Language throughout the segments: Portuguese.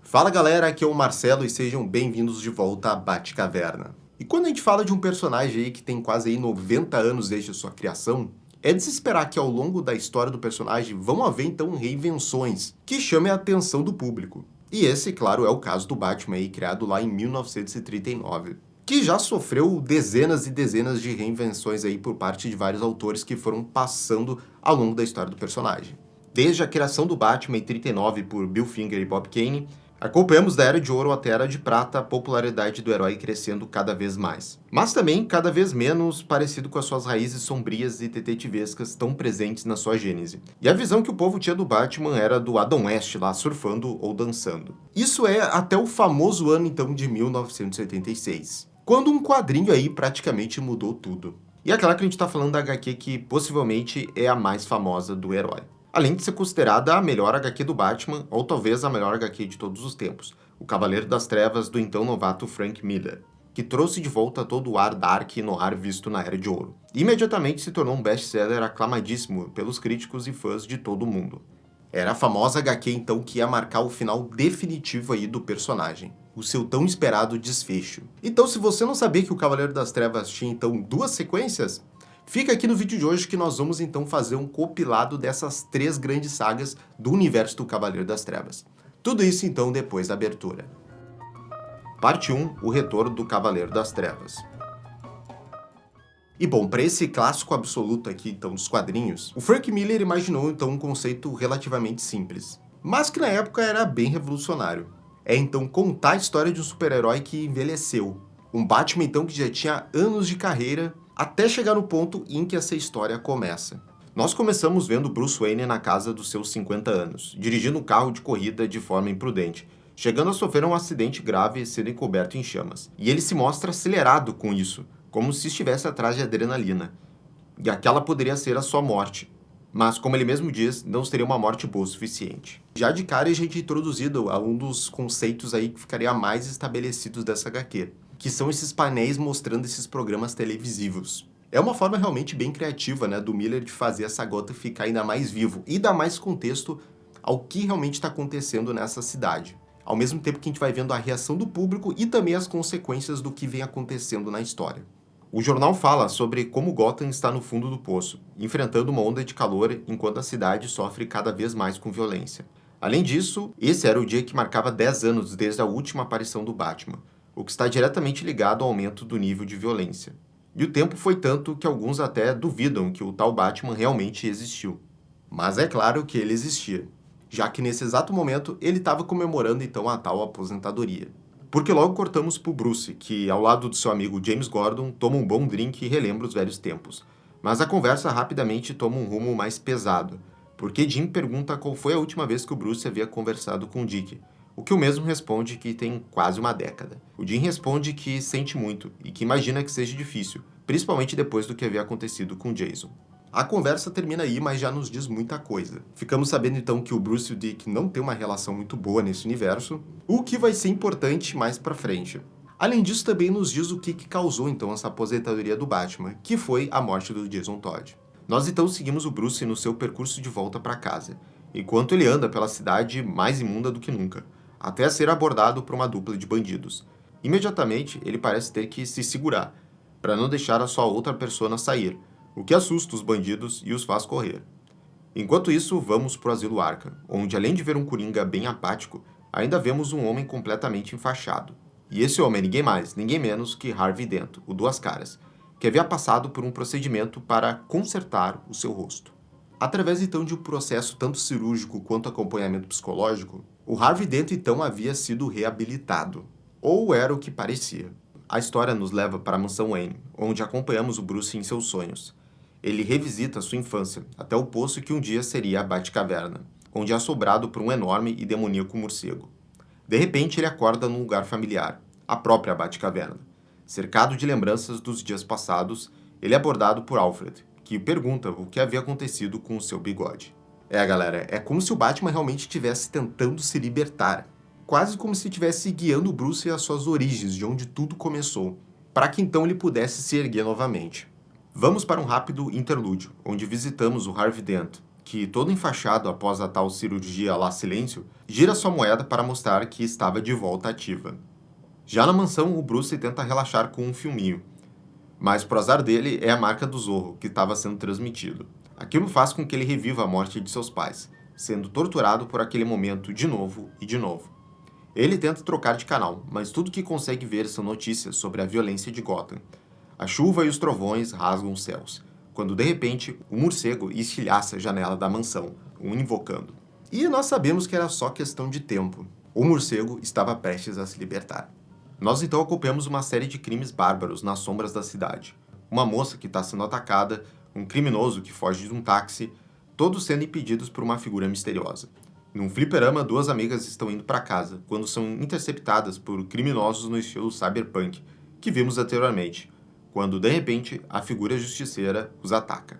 Fala galera, aqui é o Marcelo e sejam bem-vindos de volta à Batcaverna. E quando a gente fala de um personagem aí que tem quase aí 90 anos desde a sua criação, é de se esperar que ao longo da história do personagem vão haver então reinvenções que chamem a atenção do público. E esse, claro, é o caso do Batman aí, criado lá em 1939, que já sofreu dezenas e dezenas de reinvenções aí por parte de vários autores que foram passando ao longo da história do personagem. Desde a criação do Batman em 39 por Bill Finger e Bob Kane, acompanhamos da Era de Ouro até a Era de Prata a popularidade do herói crescendo cada vez mais. Mas também cada vez menos parecido com as suas raízes sombrias e detetivescas tão presentes na sua gênese. E a visão que o povo tinha do Batman era do Adam West lá surfando ou dançando. Isso é até o famoso ano então de 1986, quando um quadrinho aí praticamente mudou tudo. E é claro que a gente tá falando da HQ que possivelmente é a mais famosa do herói. Além de ser considerada a melhor HQ do Batman, ou talvez a melhor HQ de todos os tempos, O Cavaleiro das Trevas do então novato Frank Miller, que trouxe de volta todo o ar dark e noir visto na Era de Ouro. E imediatamente se tornou um best-seller aclamadíssimo pelos críticos e fãs de todo o mundo. Era a famosa HQ então que ia marcar o final definitivo aí do personagem, o seu tão esperado desfecho. Então se você não sabia que o Cavaleiro das Trevas tinha então duas sequências, fica aqui no vídeo de hoje que nós vamos então fazer um compilado dessas três grandes sagas do universo do Cavaleiro das Trevas. Tudo isso então depois da abertura. Parte 1, o retorno do Cavaleiro das Trevas. E bom, para esse clássico absoluto aqui então dos quadrinhos, o Frank Miller imaginou então um conceito relativamente simples, mas que na época era bem revolucionário. É então contar a história de um super-herói que envelheceu. Um Batman então que já tinha anos de carreira, até chegar no ponto em que essa história começa. Nós começamos vendo Bruce Wayne na casa dos seus 50 anos, dirigindo um carro de corrida de forma imprudente, chegando a sofrer um acidente grave e sendo encoberto em chamas. E ele se mostra acelerado com isso, como se estivesse atrás de adrenalina. E aquela poderia ser a sua morte. Mas, como ele mesmo diz, não seria uma morte boa o suficiente. Já de cara a gente é introduzido a um dos conceitos aí que ficaria mais estabelecidos dessa HQ, que são esses painéis mostrando esses programas televisivos. É uma forma realmente bem criativa, né, do Miller de fazer essa Gotham ficar ainda mais vivo e dar mais contexto ao que realmente está acontecendo nessa cidade. Ao mesmo tempo que a gente vai vendo a reação do público e também as consequências do que vem acontecendo na história. O jornal fala sobre como Gotham está no fundo do poço, enfrentando uma onda de calor enquanto a cidade sofre cada vez mais com violência. Além disso, esse era o dia que marcava 10 anos desde a última aparição do Batman, o que está diretamente ligado ao aumento do nível de violência. E o tempo foi tanto que alguns até duvidam que o tal Batman realmente existiu. Mas é claro que ele existia, já que nesse exato momento ele estava comemorando então a tal aposentadoria. Porque logo cortamos pro Bruce, que ao lado do seu amigo James Gordon toma um bom drink e relembra os velhos tempos. Mas a conversa rapidamente toma um rumo mais pesado, porque Jim pergunta qual foi a última vez que o Bruce havia conversado com Dick, o que o mesmo responde que tem quase uma década. O Jim responde que sente muito e que imagina que seja difícil, principalmente depois do que havia acontecido com Jason. A conversa termina aí, mas já nos diz muita coisa. Ficamos sabendo então que o Bruce e o Dick não têm uma relação muito boa nesse universo, o que vai ser importante mais pra frente. Além disso, também nos diz o que causou então essa aposentadoria do Batman, que foi a morte do Jason Todd. Nós então seguimos o Bruce no seu percurso de volta para casa, enquanto ele anda pela cidade mais imunda do que nunca, até ser abordado por uma dupla de bandidos. Imediatamente, ele parece ter que se segurar, para não deixar a sua outra persona sair, o que assusta os bandidos e os faz correr. Enquanto isso, vamos para o Asilo Arkham, onde além de ver um Coringa bem apático, ainda vemos um homem completamente enfaixado. E esse homem é ninguém mais, ninguém menos que Harvey Dent, o Duas Caras, que havia passado por um procedimento para consertar o seu rosto. Através então de um processo tanto cirúrgico quanto acompanhamento psicológico, o Harvey Dent então havia sido reabilitado, ou era o que parecia. A história nos leva para a mansão Wayne, onde acompanhamos o Bruce em seus sonhos. Ele revisita sua infância, até o poço que um dia seria a Batcaverna, onde é assombrado por um enorme e demoníaco morcego. De repente ele acorda num lugar familiar, a própria Batcaverna. Cercado de lembranças dos dias passados, ele é abordado por Alfred, que pergunta o que havia acontecido com o seu bigode. Galera, é como se o Batman realmente estivesse tentando se libertar. Quase como se estivesse guiando o Bruce às suas origens, de onde tudo começou, para que então ele pudesse se erguer novamente. Vamos para um rápido interlúdio, onde visitamos o Harvey Dent, que, todo enfaixado após a tal cirurgia lá silêncio, gira sua moeda para mostrar que estava de volta ativa. Já na mansão, o Bruce tenta relaxar com um filminho, mas pro azar dele é a marca do Zorro que estava sendo transmitido. Aquilo faz com que ele reviva a morte de seus pais, sendo torturado por aquele momento de novo e de novo. Ele tenta trocar de canal, mas tudo que consegue ver são notícias sobre a violência de Gotham. A chuva e os trovões rasgam os céus, quando de repente o morcego estilhaça a janela da mansão, o invocando. E nós sabemos que era só questão de tempo. O morcego estava prestes a se libertar. Nós então acompanhamos uma série de crimes bárbaros nas sombras da cidade. Uma moça que está sendo atacada, um criminoso que foge de um táxi, todos sendo impedidos por uma figura misteriosa. Num fliperama, duas amigas estão indo para casa, quando são interceptadas por criminosos no estilo cyberpunk, que vimos anteriormente, quando de repente a figura justiceira os ataca.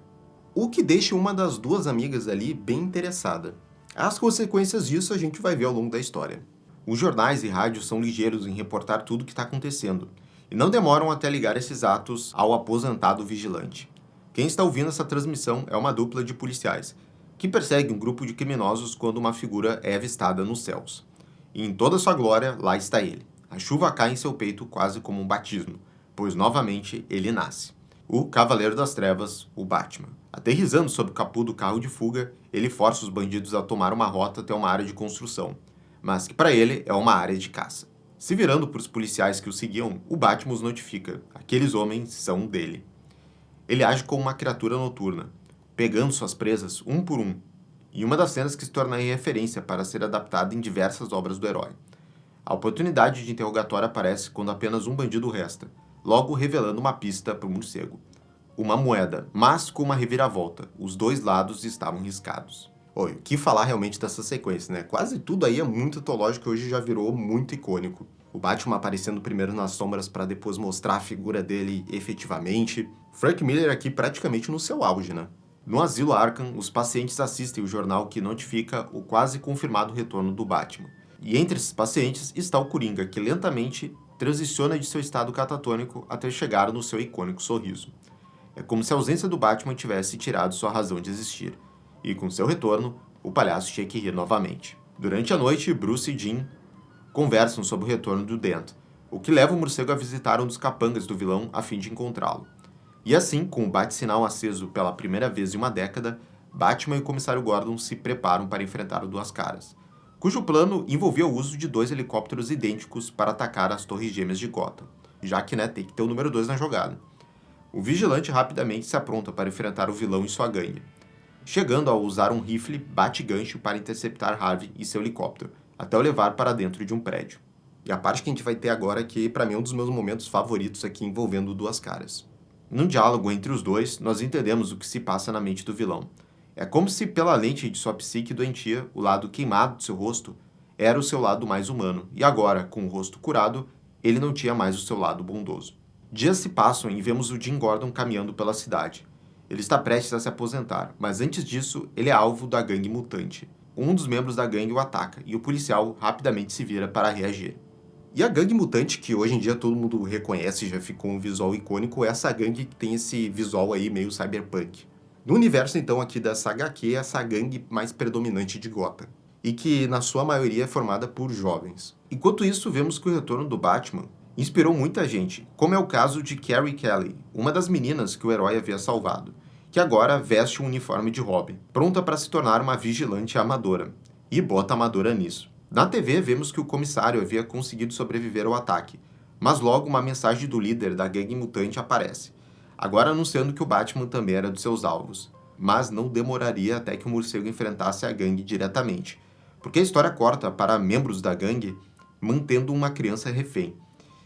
O que deixa uma das duas amigas ali bem interessada. As consequências disso a gente vai ver ao longo da história. Os jornais e rádios são ligeiros em reportar tudo o que está acontecendo, e não demoram até ligar esses atos ao aposentado vigilante. Quem está ouvindo essa transmissão é uma dupla de policiais, que persegue um grupo de criminosos quando uma figura é avistada nos céus. E em toda sua glória, lá está ele. A chuva cai em seu peito quase como um batismo, pois novamente ele nasce. O Cavaleiro das Trevas, o Batman. Aterrissando sob o capô do carro de fuga, ele força os bandidos a tomar uma rota até uma área de construção, mas que para ele é uma área de caça. Se virando para os policiais que o seguiam, o Batman os notifica. Aqueles homens são dele. Ele age como uma criatura noturna, pegando suas presas um por um, e uma das cenas que se torna referência para ser adaptada em diversas obras do herói. A oportunidade de interrogatório aparece quando apenas um bandido resta, logo revelando uma pista para o morcego. Uma moeda, mas com uma reviravolta. Os dois lados estavam riscados. Oi, o que falar realmente dessa sequência, né? Quase tudo aí é muito antológico e hoje já virou muito icônico. O Batman aparecendo primeiro nas sombras para depois mostrar a figura dele efetivamente. Frank Miller aqui praticamente no seu auge, né? No asilo Arkham, os pacientes assistem o jornal que notifica o quase confirmado retorno do Batman. E entre esses pacientes está o Coringa, que lentamente transiciona de seu estado catatônico até chegar no seu icônico sorriso. É como se a ausência do Batman tivesse tirado sua razão de existir. E com seu retorno, o palhaço tinha que rir novamente. Durante a noite, Bruce e Jean conversam sobre o retorno do Dent, o que leva o morcego a visitar um dos capangas do vilão a fim de encontrá-lo. E assim, com o bate-sinal aceso pela primeira vez em uma década, Batman e o comissário Gordon se preparam para enfrentar o Duas Caras, cujo plano envolvia o uso de dois helicópteros idênticos para atacar as Torres Gêmeas de Gotham, já que tem que ter o número 2 na jogada. O vigilante rapidamente se apronta para enfrentar o vilão e sua gangue, chegando a usar um rifle bate-gancho para interceptar Harvey e seu helicóptero, até o levar para dentro de um prédio. E a parte que a gente vai ter agora, que para mim é um dos meus momentos favoritos aqui envolvendo o Duas Caras. Num diálogo entre os dois, nós entendemos o que se passa na mente do vilão. É como se, pela lente de sua psique doentia, o lado queimado de seu rosto era o seu lado mais humano, e agora, com o rosto curado, ele não tinha mais o seu lado bondoso. Dias se passam e vemos o Jim Gordon caminhando pela cidade. Ele está prestes a se aposentar, mas antes disso, ele é alvo da gangue mutante. Um dos membros da gangue o ataca, e o policial rapidamente se vira para reagir. E a gangue mutante, que hoje em dia todo mundo reconhece, já ficou um visual icônico, é essa gangue que tem esse visual aí meio cyberpunk. No universo, então, aqui dessa HQ, é essa gangue mais predominante de Gotham, e que, na sua maioria, é formada por jovens. Enquanto isso, vemos que o retorno do Batman inspirou muita gente, como é o caso de Carrie Kelly, uma das meninas que o herói havia salvado, que agora veste um uniforme de Robin, pronta para se tornar uma vigilante amadora, e bota amadora nisso. Na TV, vemos que o comissário havia conseguido sobreviver ao ataque, mas logo uma mensagem do líder da gangue mutante aparece, agora anunciando que o Batman também era dos seus alvos, mas não demoraria até que o morcego enfrentasse a gangue diretamente, porque a história corta para membros da gangue mantendo uma criança refém.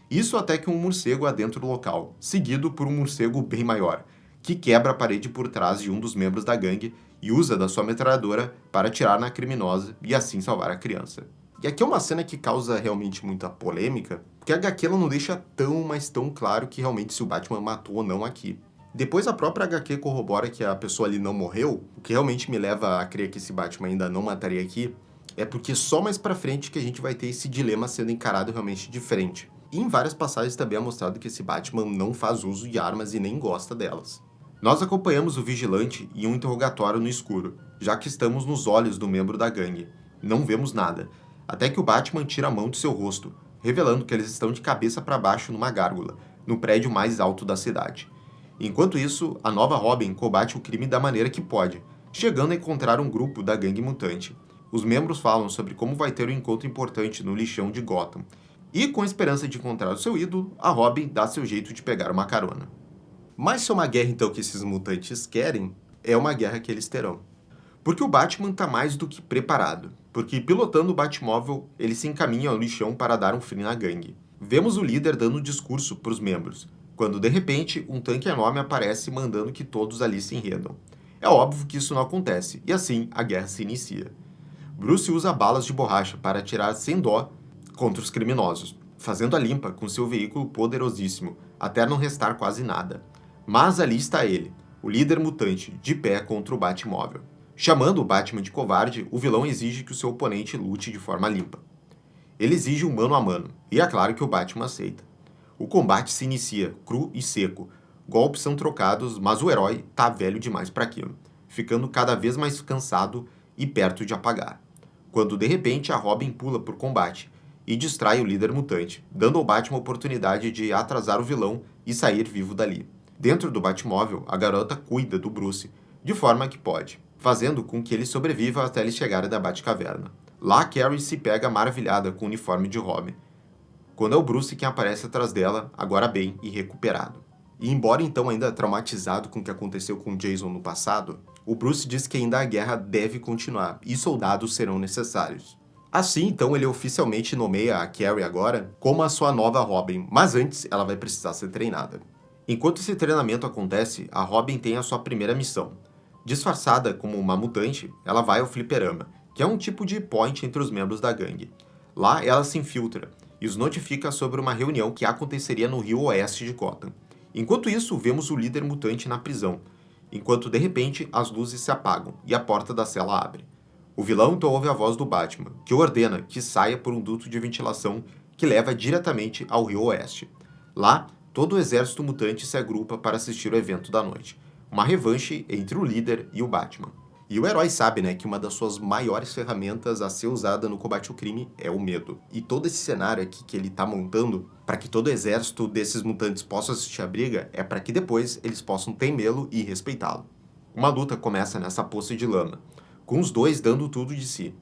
Isso até que um morcego adentra o local, seguido por um morcego bem maior, que quebra a parede por trás de um dos membros da gangue e usa da sua metralhadora para atirar na criminosa e assim salvar a criança. E aqui é uma cena que causa realmente muita polêmica, porque a HQ ela não deixa tão, mas tão claro que realmente se o Batman matou ou não aqui. Depois a própria HQ corrobora que a pessoa ali não morreu, o que realmente me leva a crer que esse Batman ainda não mataria aqui, é porque só mais pra frente que a gente vai ter esse dilema sendo encarado realmente de frente. E em várias passagens também é mostrado que esse Batman não faz uso de armas e nem gosta delas. Nós acompanhamos o vigilante em um interrogatório no escuro, já que estamos nos olhos do membro da gangue. Não vemos nada, até que o Batman tira a mão de seu rosto, revelando que eles estão de cabeça para baixo numa gárgula, no prédio mais alto da cidade. Enquanto isso, a nova Robin combate o crime da maneira que pode, chegando a encontrar um grupo da gangue mutante. Os membros falam sobre como vai ter um encontro importante no lixão de Gotham. E, com a esperança de encontrar o seu ídolo, a Robin dá seu jeito de pegar uma carona. Mas se é uma guerra então que esses mutantes querem, é uma guerra que eles terão. Porque o Batman está mais do que preparado. Porque pilotando o Batmóvel, ele se encaminha ao lixão para dar um fim na gangue. Vemos o líder dando um discurso para os membros, quando de repente um tanque enorme aparece mandando que todos ali se enredam. É óbvio que isso não acontece, e assim a guerra se inicia. Bruce usa balas de borracha para atirar sem dó contra os criminosos, fazendo a limpa com seu veículo poderosíssimo, até não restar quase nada. Mas ali está ele, o líder mutante, de pé contra o Batmóvel. Chamando o Batman de covarde, o vilão exige que o seu oponente lute de forma limpa. Ele exige um mano a mano, e é claro que o Batman aceita. O combate se inicia, cru e seco. Golpes são trocados, mas o herói tá velho demais para aquilo, ficando cada vez mais cansado e perto de apagar. Quando de repente a Robin pula por combate e distrai o líder mutante, dando ao Batman a oportunidade de atrasar o vilão e sair vivo dali. Dentro do Batmóvel, a garota cuida do Bruce de forma que pode, fazendo com que ele sobreviva até ele chegar da Batcaverna. Lá, Carrie se pega maravilhada com o uniforme de Robin, quando é o Bruce quem aparece atrás dela, agora bem e recuperado. E embora então ainda traumatizado com o que aconteceu com Jason no passado, o Bruce diz que ainda a guerra deve continuar e soldados serão necessários. Assim, então, ele oficialmente nomeia a Carrie agora como a sua nova Robin, mas antes ela vai precisar ser treinada. Enquanto esse treinamento acontece, a Robin tem a sua primeira missão. Disfarçada como uma mutante, ela vai ao fliperama, que é um tipo de point entre os membros da gangue. Lá, ela se infiltra e os notifica sobre uma reunião que aconteceria no Rio Oeste de Gotham. Enquanto isso, vemos o líder mutante na prisão, enquanto de repente as luzes se apagam e a porta da cela abre. O vilão então ouve a voz do Batman, que ordena que saia por um duto de ventilação que leva diretamente ao Rio Oeste. Lá, todo o exército mutante se agrupa para assistir o evento da noite, uma revanche entre o líder e o Batman. E o herói sabe, né, que uma das suas maiores ferramentas a ser usada no combate ao crime é o medo. E todo esse cenário aqui que ele tá montando, para que todo o exército desses mutantes possa assistir a briga, é para que depois eles possam temê-lo e respeitá-lo. Uma luta começa nessa poça de lama, com os dois dando tudo de si.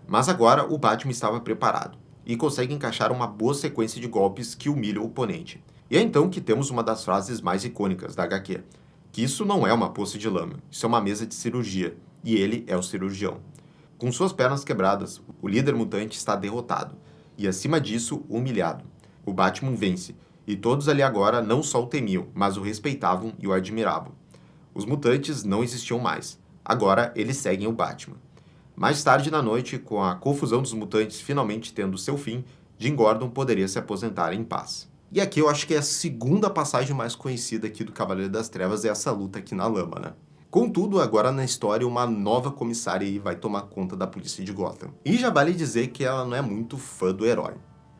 Mas agora o Batman estava preparado, e consegue encaixar uma boa sequência de golpes que humilham o oponente. E é então que temos uma das frases mais icônicas da HQ, que isso não é uma poça de lama, isso é uma mesa de cirurgia. E ele é o cirurgião. Com suas pernas quebradas, o líder mutante está derrotado, e acima disso, humilhado. O Batman vence, e todos ali agora não só o temiam, mas o respeitavam e o admiravam. Os mutantes não existiam mais, agora eles seguem o Batman. Mais tarde na noite, com a confusão dos mutantes finalmente tendo seu fim, Jim Gordon poderia se aposentar em paz. E aqui eu acho que é a segunda passagem mais conhecida aqui do Cavaleiro das Trevas, é essa luta aqui na lama, né? Contudo, agora na história, uma nova comissária aí vai tomar conta da polícia de Gotham. E já vale dizer que ela não é muito fã do herói.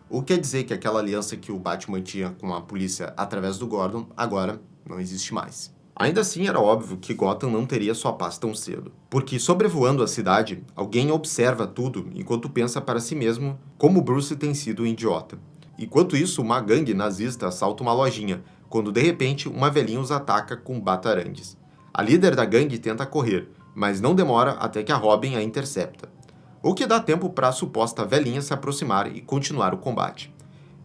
O que quer dizer que aquela aliança que o Batman tinha com a polícia através do Gordon, agora não existe mais. Ainda assim, era óbvio que Gotham não teria sua paz tão cedo. Porque sobrevoando a cidade, alguém observa tudo enquanto pensa para si mesmo como Bruce tem sido um idiota. Enquanto isso, uma gangue nazista assalta uma lojinha, quando de repente uma velhinha os ataca com batarangues. A líder da gangue tenta correr, mas não demora até que a Robin a intercepta, o que dá tempo para a suposta velhinha se aproximar e continuar o combate.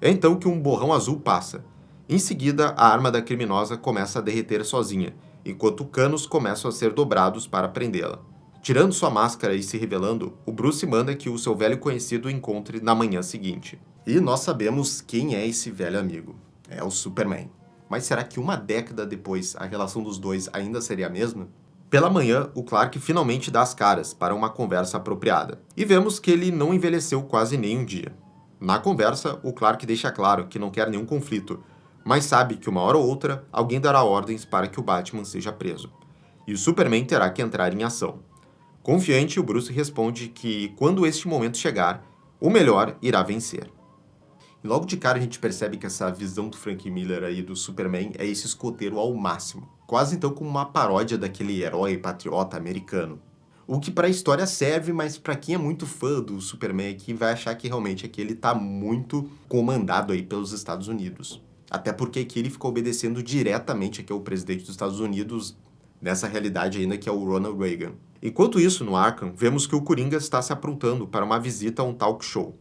É então que um borrão azul passa. Em seguida, a arma da criminosa começa a derreter sozinha, enquanto canos começam a ser dobrados para prendê-la. Tirando sua máscara e se revelando, o Bruce manda que o seu velho conhecido o encontre na manhã seguinte. E nós sabemos quem é esse velho amigo. É o Superman. Mas será que uma década depois a relação dos dois ainda seria a mesma? Pela manhã, o Clark finalmente dá as caras para uma conversa apropriada. E vemos que ele não envelheceu quase nem um dia. Na conversa, o Clark deixa claro que não quer nenhum conflito, mas sabe que uma hora ou outra alguém dará ordens para que o Batman seja preso. E o Superman terá que entrar em ação. Confiante, o Bruce responde que, quando este momento chegar, o melhor irá vencer. E logo de cara a gente percebe que essa visão do Frank Miller aí do Superman é esse escoteiro ao máximo. Quase então como uma paródia daquele herói patriota americano. O que para a história serve, mas para quem é muito fã do Superman aqui vai achar que realmente aqui ele tá muito comandado aí pelos Estados Unidos. Até porque aqui ele ficou obedecendo diretamente aqui ao presidente dos Estados Unidos, nessa realidade ainda que é o Ronald Reagan. Enquanto isso, no Arkham, vemos que o Coringa está se aprontando para uma visita a um talk show.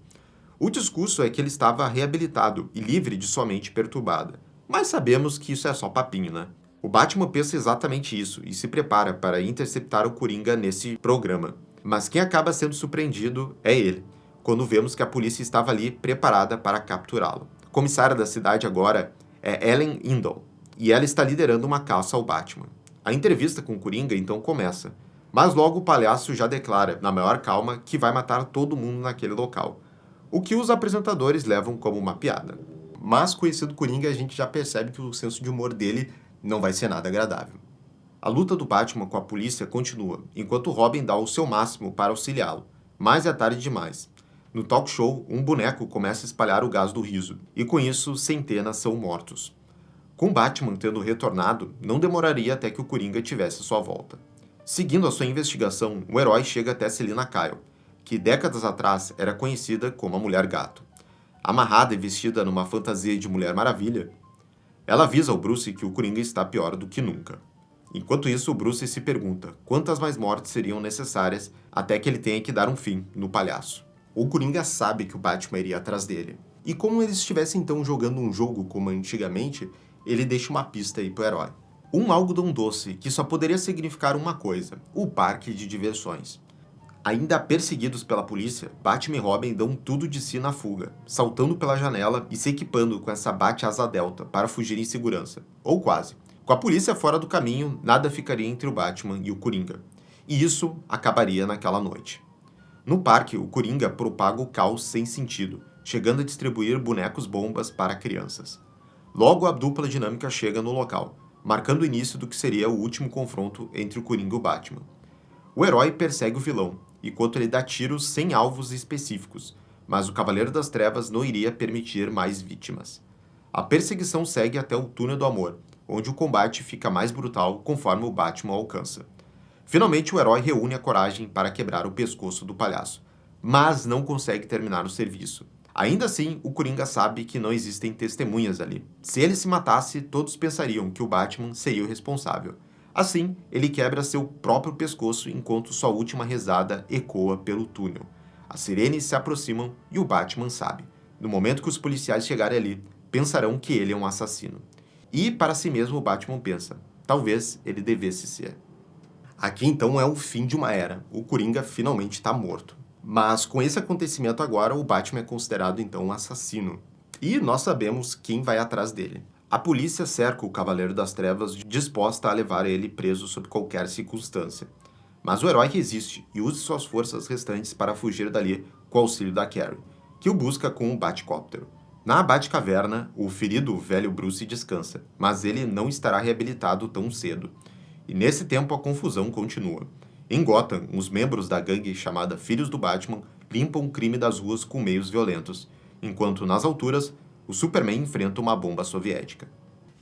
O discurso é que ele estava reabilitado e livre de sua mente perturbada. Mas sabemos que isso é só papinho, né? O Batman pensa exatamente isso e se prepara para interceptar o Coringa nesse programa. Mas quem acaba sendo surpreendido é ele, quando vemos que a polícia estava ali preparada para capturá-lo. A comissária da cidade agora é Ellen Indoll, e ela está liderando uma caça ao Batman. A entrevista com o Coringa então começa, mas logo o palhaço já declara, na maior calma, que vai matar todo mundo naquele local, o que os apresentadores levam como uma piada. Mas conhecido Coringa, a gente já percebe que o senso de humor dele não vai ser nada agradável. A luta do Batman com a polícia continua, enquanto Robin dá o seu máximo para auxiliá-lo, mas é tarde demais. No talk show, um boneco começa a espalhar o gás do riso, e com isso, centenas são mortos. Com Batman tendo retornado, não demoraria até que o Coringa tivesse sua volta. Seguindo a sua investigação, o herói chega até Selina Kyle, que décadas atrás era conhecida como a Mulher Gato. Amarrada e vestida numa fantasia de Mulher Maravilha, ela avisa ao Bruce que o Coringa está pior do que nunca. Enquanto isso, o Bruce se pergunta quantas mais mortes seriam necessárias até que ele tenha que dar um fim no palhaço. O Coringa sabe que o Batman iria atrás dele. E como eles estivessem então jogando um jogo como antigamente, ele deixa uma pista aí pro herói. Um algodão doce que só poderia significar uma coisa: o parque de diversões. Ainda perseguidos pela polícia, Batman e Robin dão tudo de si na fuga, saltando pela janela e se equipando com essa bate-asa delta para fugir em segurança. Ou quase. Com a polícia fora do caminho, nada ficaria entre o Batman e o Coringa. E isso acabaria naquela noite. No parque, o Coringa propaga o caos sem sentido, chegando a distribuir bonecos-bombas para crianças. Logo, a dupla dinâmica chega no local, marcando o início do que seria o último confronto entre o Coringa e o Batman. O herói persegue o vilão, enquanto ele dá tiros sem alvos específicos, mas o Cavaleiro das Trevas não iria permitir mais vítimas. A perseguição segue até o Túnel do Amor, onde o combate fica mais brutal conforme o Batman alcança. Finalmente, o herói reúne a coragem para quebrar o pescoço do palhaço, mas não consegue terminar o serviço. Ainda assim, o Coringa sabe que não existem testemunhas ali. Se ele se matasse, todos pensariam que o Batman seria o responsável. Assim, ele quebra seu próprio pescoço enquanto sua última rezada ecoa pelo túnel. As sirenes se aproximam e o Batman sabe. No momento que os policiais chegarem ali, pensarão que ele é um assassino. E para si mesmo o Batman pensa, talvez ele devesse ser. Aqui então é o fim de uma era. O Coringa finalmente está morto. Mas com esse acontecimento agora, o Batman é considerado então um assassino. E nós sabemos quem vai atrás dele. A polícia cerca o Cavaleiro das Trevas disposta a levar ele preso sob qualquer circunstância. Mas o herói resiste e usa suas forças restantes para fugir dali com o auxílio da Carrie, que o busca com um Batcóptero. Na Batcaverna, o ferido velho Bruce descansa, mas ele não estará reabilitado tão cedo. E nesse tempo a confusão continua. Em Gotham, os membros da gangue chamada Filhos do Batman limpam o crime das ruas com meios violentos, enquanto nas alturas, o Superman enfrenta uma bomba soviética.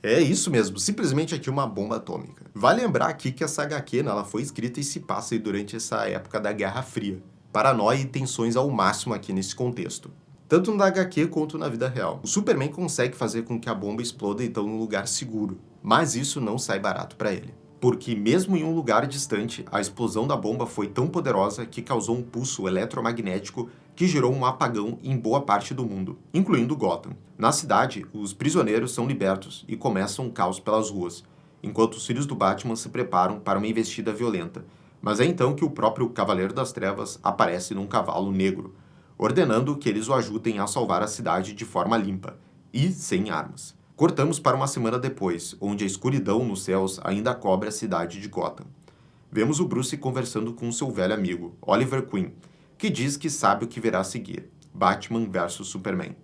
É isso mesmo, simplesmente aqui uma bomba atômica. Vale lembrar aqui que essa HQ ela foi escrita e se passa aí durante essa época da Guerra Fria. Paranoia e tensões ao máximo aqui nesse contexto. Tanto na HQ quanto na vida real. O Superman consegue fazer com que a bomba exploda então num lugar seguro, mas isso não sai barato para ele. Porque mesmo em um lugar distante, a explosão da bomba foi tão poderosa que causou um pulso eletromagnético que gerou um apagão em boa parte do mundo, incluindo Gotham. Na cidade, os prisioneiros são libertos e começa um caos pelas ruas, enquanto os filhos do Batman se preparam para uma investida violenta. Mas é então que o próprio Cavaleiro das Trevas aparece num cavalo negro, ordenando que eles o ajudem a salvar a cidade de forma limpa e sem armas. Cortamos para uma semana depois, onde a escuridão nos céus ainda cobre a cidade de Gotham. Vemos o Bruce conversando com seu velho amigo, Oliver Queen, que diz que sabe o que virá a seguir, Batman vs Superman.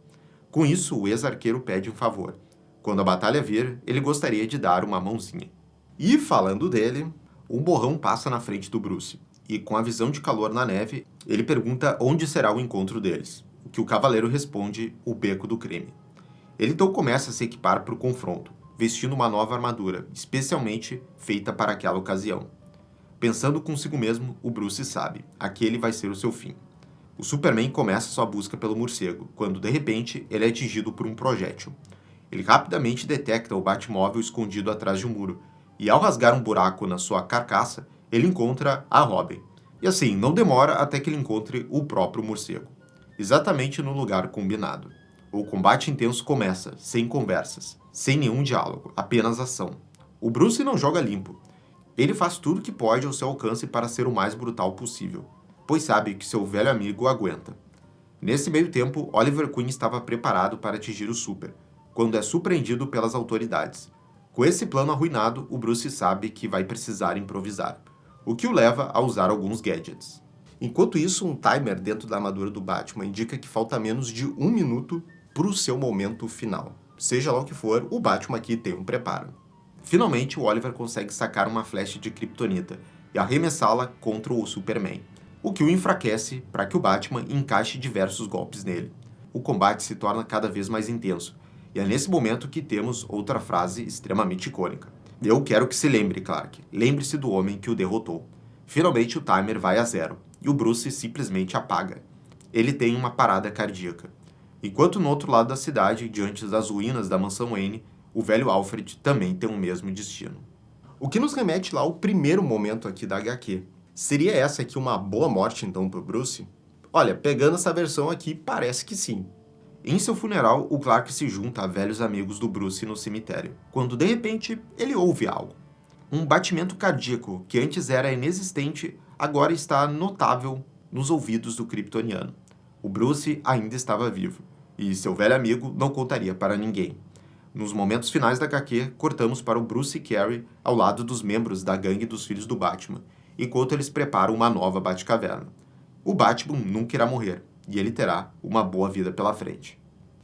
Com isso, o ex-arqueiro pede um favor. Quando a batalha vir, ele gostaria de dar uma mãozinha. E falando dele, um borrão passa na frente do Bruce, e com a visão de calor na neve, ele pergunta onde será o encontro deles. o que o cavaleiro responde o beco do crime. Ele então começa a se equipar para o confronto, vestindo uma nova armadura, especialmente feita para aquela ocasião. Pensando consigo mesmo, o Bruce sabe, aquele vai ser o seu fim. O Superman começa sua busca pelo morcego, quando de repente ele é atingido por um projétil. Ele rapidamente detecta o Batmóvel escondido atrás de um muro, e ao rasgar um buraco na sua carcaça, ele encontra a Robin. E assim, não demora até que ele encontre o próprio morcego, exatamente no lugar combinado. O combate intenso começa, sem conversas, sem nenhum diálogo, apenas ação. O Bruce não joga limpo. Ele faz tudo o que pode ao seu alcance para ser o mais brutal possível, pois sabe que seu velho amigo o aguenta. Nesse meio tempo, Oliver Queen estava preparado para atingir o Super, quando é surpreendido pelas autoridades. Com esse plano arruinado, o Bruce sabe que vai precisar improvisar, o que o leva a usar alguns gadgets. Enquanto isso, um timer dentro da armadura do Batman indica que falta menos de 1 minuto para o seu momento final. Seja lá o que for, o Batman aqui tem um preparo. Finalmente, o Oliver consegue sacar uma flecha de kryptonita e arremessá-la contra o Superman, o que o enfraquece para que o Batman encaixe diversos golpes nele. O combate se torna cada vez mais intenso, e é nesse momento que temos outra frase extremamente icônica. Eu quero que se lembre, Clark. Lembre-se do homem que o derrotou. Finalmente o timer vai a zero, e o Bruce simplesmente apaga. Ele tem uma parada cardíaca. Enquanto no outro lado da cidade, diante das ruínas da mansão Wayne, o velho Alfred também tem o mesmo destino. O que nos remete lá ao primeiro momento aqui da HQ. Seria essa aqui uma boa morte então pro Bruce? Olha, pegando essa versão aqui, parece que sim. Em seu funeral, o Clark se junta a velhos amigos do Bruce no cemitério, quando de repente ele ouve algo. Um batimento cardíaco que antes era inexistente, agora está notável nos ouvidos do kryptoniano. O Bruce ainda estava vivo, e seu velho amigo não contaria para ninguém. Nos momentos finais da HQ, cortamos para o Bruce e Carrie ao lado dos membros da gangue dos Filhos do Batman, enquanto eles preparam uma nova Batcaverna. O Batman nunca irá morrer, e ele terá uma boa vida pela frente.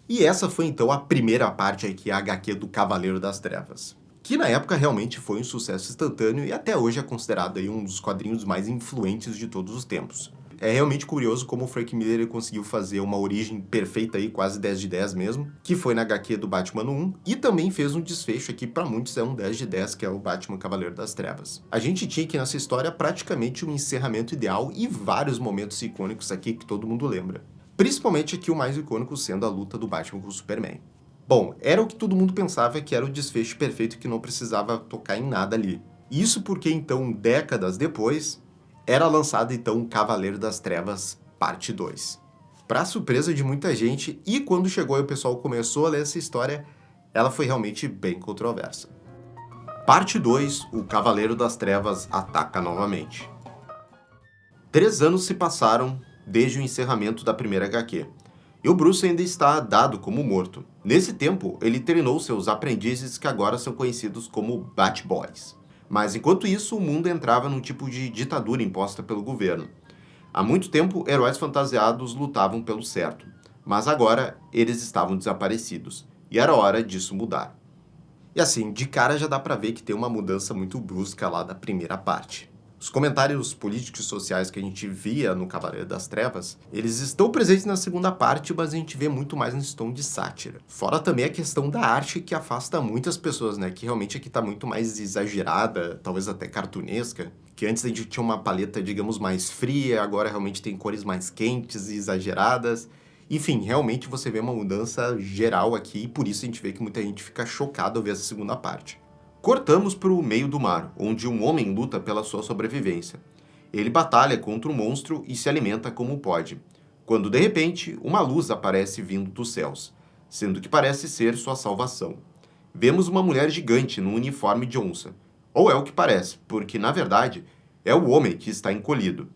E essa foi então a primeira parte aqui, a HQ do Cavaleiro das Trevas, que na época realmente foi um sucesso instantâneo e até hoje é considerado aí um dos quadrinhos mais influentes de todos os tempos. É realmente curioso como o Frank Miller conseguiu fazer uma origem perfeita aí, quase 10 de 10 mesmo, que foi na HQ do Batman 1, e também fez um desfecho aqui, para muitos é um 10 de 10, que é o Batman Cavaleiro das Trevas. A gente tinha aqui nessa história praticamente um encerramento ideal e vários momentos icônicos aqui que todo mundo lembra. Principalmente aqui o mais icônico sendo a luta do Batman com o Superman. Bom, era o que todo mundo pensava que era o desfecho perfeito que não precisava tocar em nada ali. Isso porque então, décadas depois, era lançado então Cavaleiro das Trevas Parte 2. Para surpresa de muita gente, e quando chegou e o pessoal começou a ler essa história, ela foi realmente bem controversa. Parte 2, o Cavaleiro das Trevas ataca novamente. 3 anos se passaram desde o encerramento da primeira HQ, e o Bruce ainda está dado como morto. Nesse tempo, ele treinou seus aprendizes que agora são conhecidos como Batboys. Mas enquanto isso, o mundo entrava num tipo de ditadura imposta pelo governo. Há muito tempo, heróis fantasiados lutavam pelo certo, mas agora eles estavam desaparecidos, e era hora disso mudar. E assim, de cara já dá pra ver que tem uma mudança muito brusca lá da primeira parte. Os comentários políticos e sociais que a gente via no Cavaleiro das Trevas, eles estão presentes na segunda parte, mas a gente vê muito mais nesse tom de sátira. Fora também a questão da arte que afasta muitas pessoas, né? Que realmente aqui tá muito mais exagerada, talvez até cartunesca. Que antes a gente tinha uma paleta, digamos, mais fria, agora realmente tem cores mais quentes e exageradas. Enfim, realmente você vê uma mudança geral aqui e por isso a gente vê que muita gente fica chocada ao ver essa segunda parte. Cortamos para o meio do mar, onde um homem luta pela sua sobrevivência. Ele batalha contra um monstro e se alimenta como pode, quando de repente uma luz aparece vindo dos céus, sendo que parece ser sua salvação. Vemos uma mulher gigante num uniforme de onça, ou é o que parece, porque na verdade é o homem que está encolhido.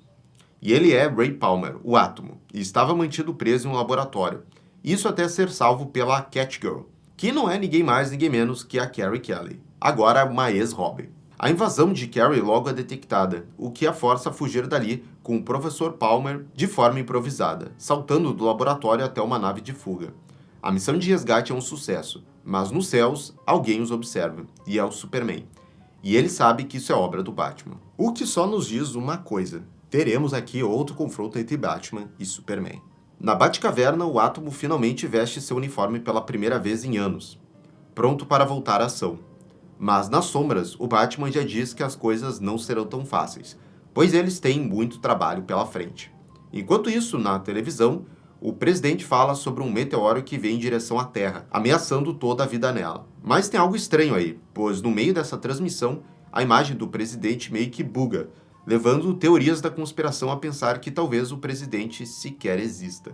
E ele é Ray Palmer, o Átomo, e estava mantido preso em um laboratório, isso até ser salvo pela Catgirl, que não é ninguém mais ninguém menos que a Carrie Kelly, agora uma ex-Robin. A invasão de Carrie logo é detectada, o que a força a fugir dali com o Professor Palmer de forma improvisada, saltando do laboratório até uma nave de fuga. A missão de resgate é um sucesso, mas nos céus alguém os observa, e é o Superman. E ele sabe que isso é obra do Batman. O que só nos diz uma coisa: teremos aqui outro confronto entre Batman e Superman. Na Batcaverna, o Átomo finalmente veste seu uniforme pela primeira vez em anos, pronto para voltar à ação. Mas nas sombras, o Batman já diz que as coisas não serão tão fáceis, pois eles têm muito trabalho pela frente. Enquanto isso, na televisão, o presidente fala sobre um meteoro que vem em direção à Terra, ameaçando toda a vida nela. Mas tem algo estranho aí, pois no meio dessa transmissão, a imagem do presidente meio que buga, levando teorias da conspiração a pensar que talvez o presidente sequer exista.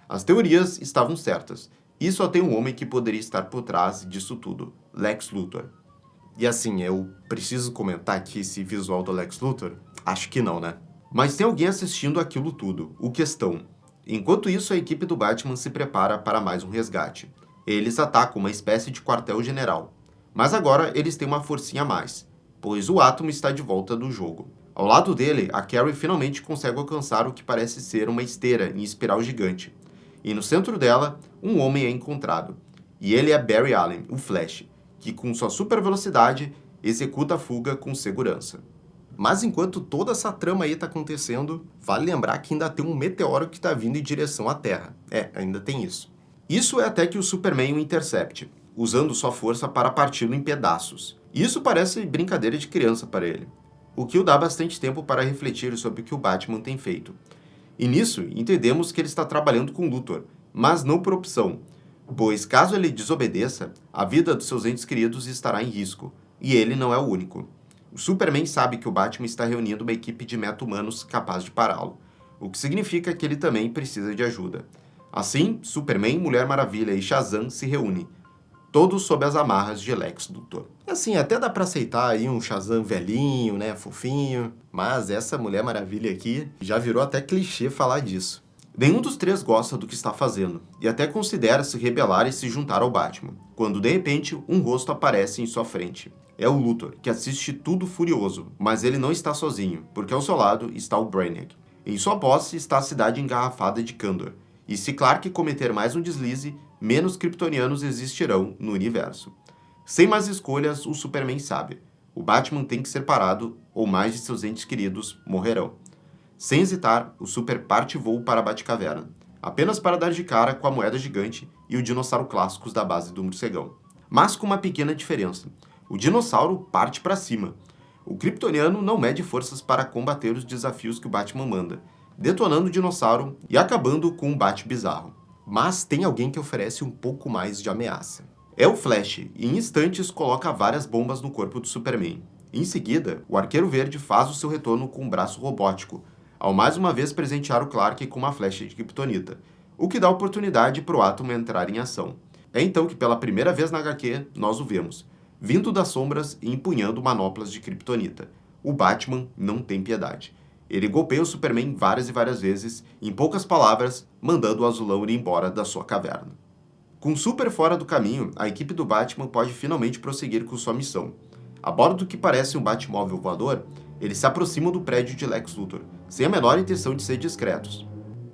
As teorias estavam certas, e só tem um homem que poderia estar por trás disso tudo, Lex Luthor. E assim, eu preciso comentar aqui esse visual do Lex Luthor? Acho que não, né? Mas tem alguém assistindo aquilo tudo, o Questão. Enquanto isso, a equipe do Batman se prepara para mais um resgate. Eles atacam uma espécie de quartel-general. Mas agora eles têm uma forcinha a mais, pois o Átomo está de volta do jogo. Ao lado dele, a Carrie finalmente consegue alcançar o que parece ser uma esteira em espiral gigante. E no centro dela, um homem é encontrado. E ele é Barry Allen, o Flash, que com sua super velocidade executa a fuga com segurança. Mas enquanto toda essa trama aí tá acontecendo, vale lembrar que ainda tem um meteoro que tá vindo em direção à Terra. Ainda tem isso. Isso é até que o Superman o intercepte, usando sua força para parti-lo em pedaços. Isso parece brincadeira de criança para ele, o que o dá bastante tempo para refletir sobre o que o Batman tem feito. E nisso, entendemos que ele está trabalhando com Luthor, mas não por opção, pois caso ele desobedeça, a vida dos seus entes queridos estará em risco, e ele não é o único. O Superman sabe que o Batman está reunindo uma equipe de meta-humanos capaz de pará-lo, o que significa que ele também precisa de ajuda. Assim, Superman, Mulher Maravilha e Shazam se reúnem, todos sob as amarras de Lex Luthor. Assim, até dá pra aceitar aí um Shazam velhinho, né, fofinho, mas essa Mulher Maravilha aqui já virou até clichê falar disso. Nenhum dos três gosta do que está fazendo, e até considera se rebelar e se juntar ao Batman, quando de repente um rosto aparece em sua frente. É o Luthor, que assiste tudo furioso, mas ele não está sozinho, porque ao seu lado está o Brainiac. Em sua posse está a cidade engarrafada de Kandor, e se Clark cometer mais um deslize, menos kryptonianos existirão no universo. Sem mais escolhas, o Superman sabe. O Batman tem que ser parado, ou mais de seus entes queridos morrerão. Sem hesitar, o Super parte voo para a Batcaverna, apenas para dar de cara com a moeda gigante e o dinossauro clássicos da base do morcegão. Mas com uma pequena diferença. O dinossauro parte para cima. O kryptoniano não mede forças para combater os desafios que o Batman manda, detonando o dinossauro e acabando com um bate bizarro. Mas tem alguém que oferece um pouco mais de ameaça. É o Flash, e em instantes coloca várias bombas no corpo do Superman. Em seguida, o Arqueiro Verde faz o seu retorno com um braço robótico, ao mais uma vez presentear o Clark com uma flecha de kryptonita, o que dá oportunidade para o Átomo entrar em ação. É então que pela primeira vez na HQ, nós o vemos, vindo das sombras e empunhando manoplas de kryptonita. O Batman não tem piedade. Ele golpeia o Superman várias e várias vezes, em poucas palavras, mandando o azulão ir embora da sua caverna. Com Super fora do caminho, a equipe do Batman pode finalmente prosseguir com sua missão. A bordo do que parece um Batmóvel voador, eles se aproximam do prédio de Lex Luthor, sem a menor intenção de ser discretos.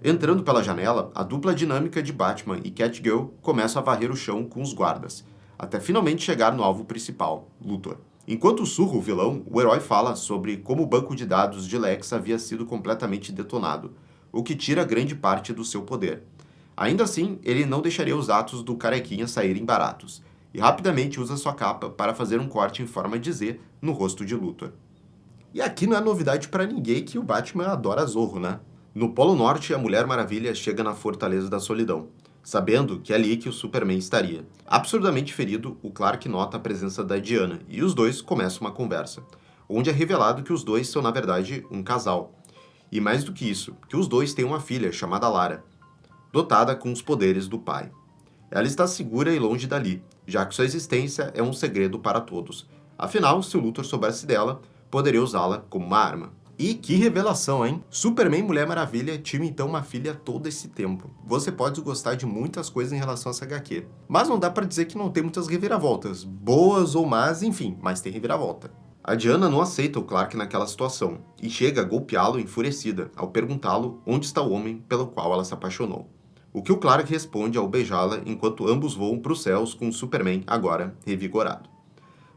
Entrando pela janela, a dupla dinâmica de Batman e Catgirl começa a varrer o chão com os guardas, até finalmente chegar no alvo principal, Luthor. Enquanto surra o vilão, o herói fala sobre como o banco de dados de Lex havia sido completamente detonado, o que tira grande parte do seu poder. Ainda assim, ele não deixaria os atos do carequinha saírem baratos, e rapidamente usa sua capa para fazer um corte em forma de Z no rosto de Luthor. E aqui não é novidade para ninguém que o Batman adora Zorro, né? No Polo Norte, a Mulher Maravilha chega na Fortaleza da Solidão, sabendo que é ali que o Superman estaria. Absurdamente ferido, o Clark nota a presença da Diana, e os dois começam uma conversa, onde é revelado que os dois são, na verdade, um casal. E mais do que isso, que os dois têm uma filha chamada Lara, dotada com os poderes do pai. Ela está segura e longe dali, já que sua existência é um segredo para todos. Afinal, se o Luthor soubesse dela, poderia usá-la como uma arma. E que revelação, hein? Superman e Mulher Maravilha tinham então uma filha todo esse tempo. Você pode gostar de muitas coisas em relação a essa HQ, mas não dá pra dizer que não tem muitas reviravoltas, boas ou más, enfim, mas tem reviravolta. A Diana não aceita o Clark naquela situação, e chega a golpeá-lo enfurecida, ao perguntá-lo onde está o homem pelo qual ela se apaixonou. O que o Clark responde ao beijá-la enquanto ambos voam para os céus com o Superman agora revigorado.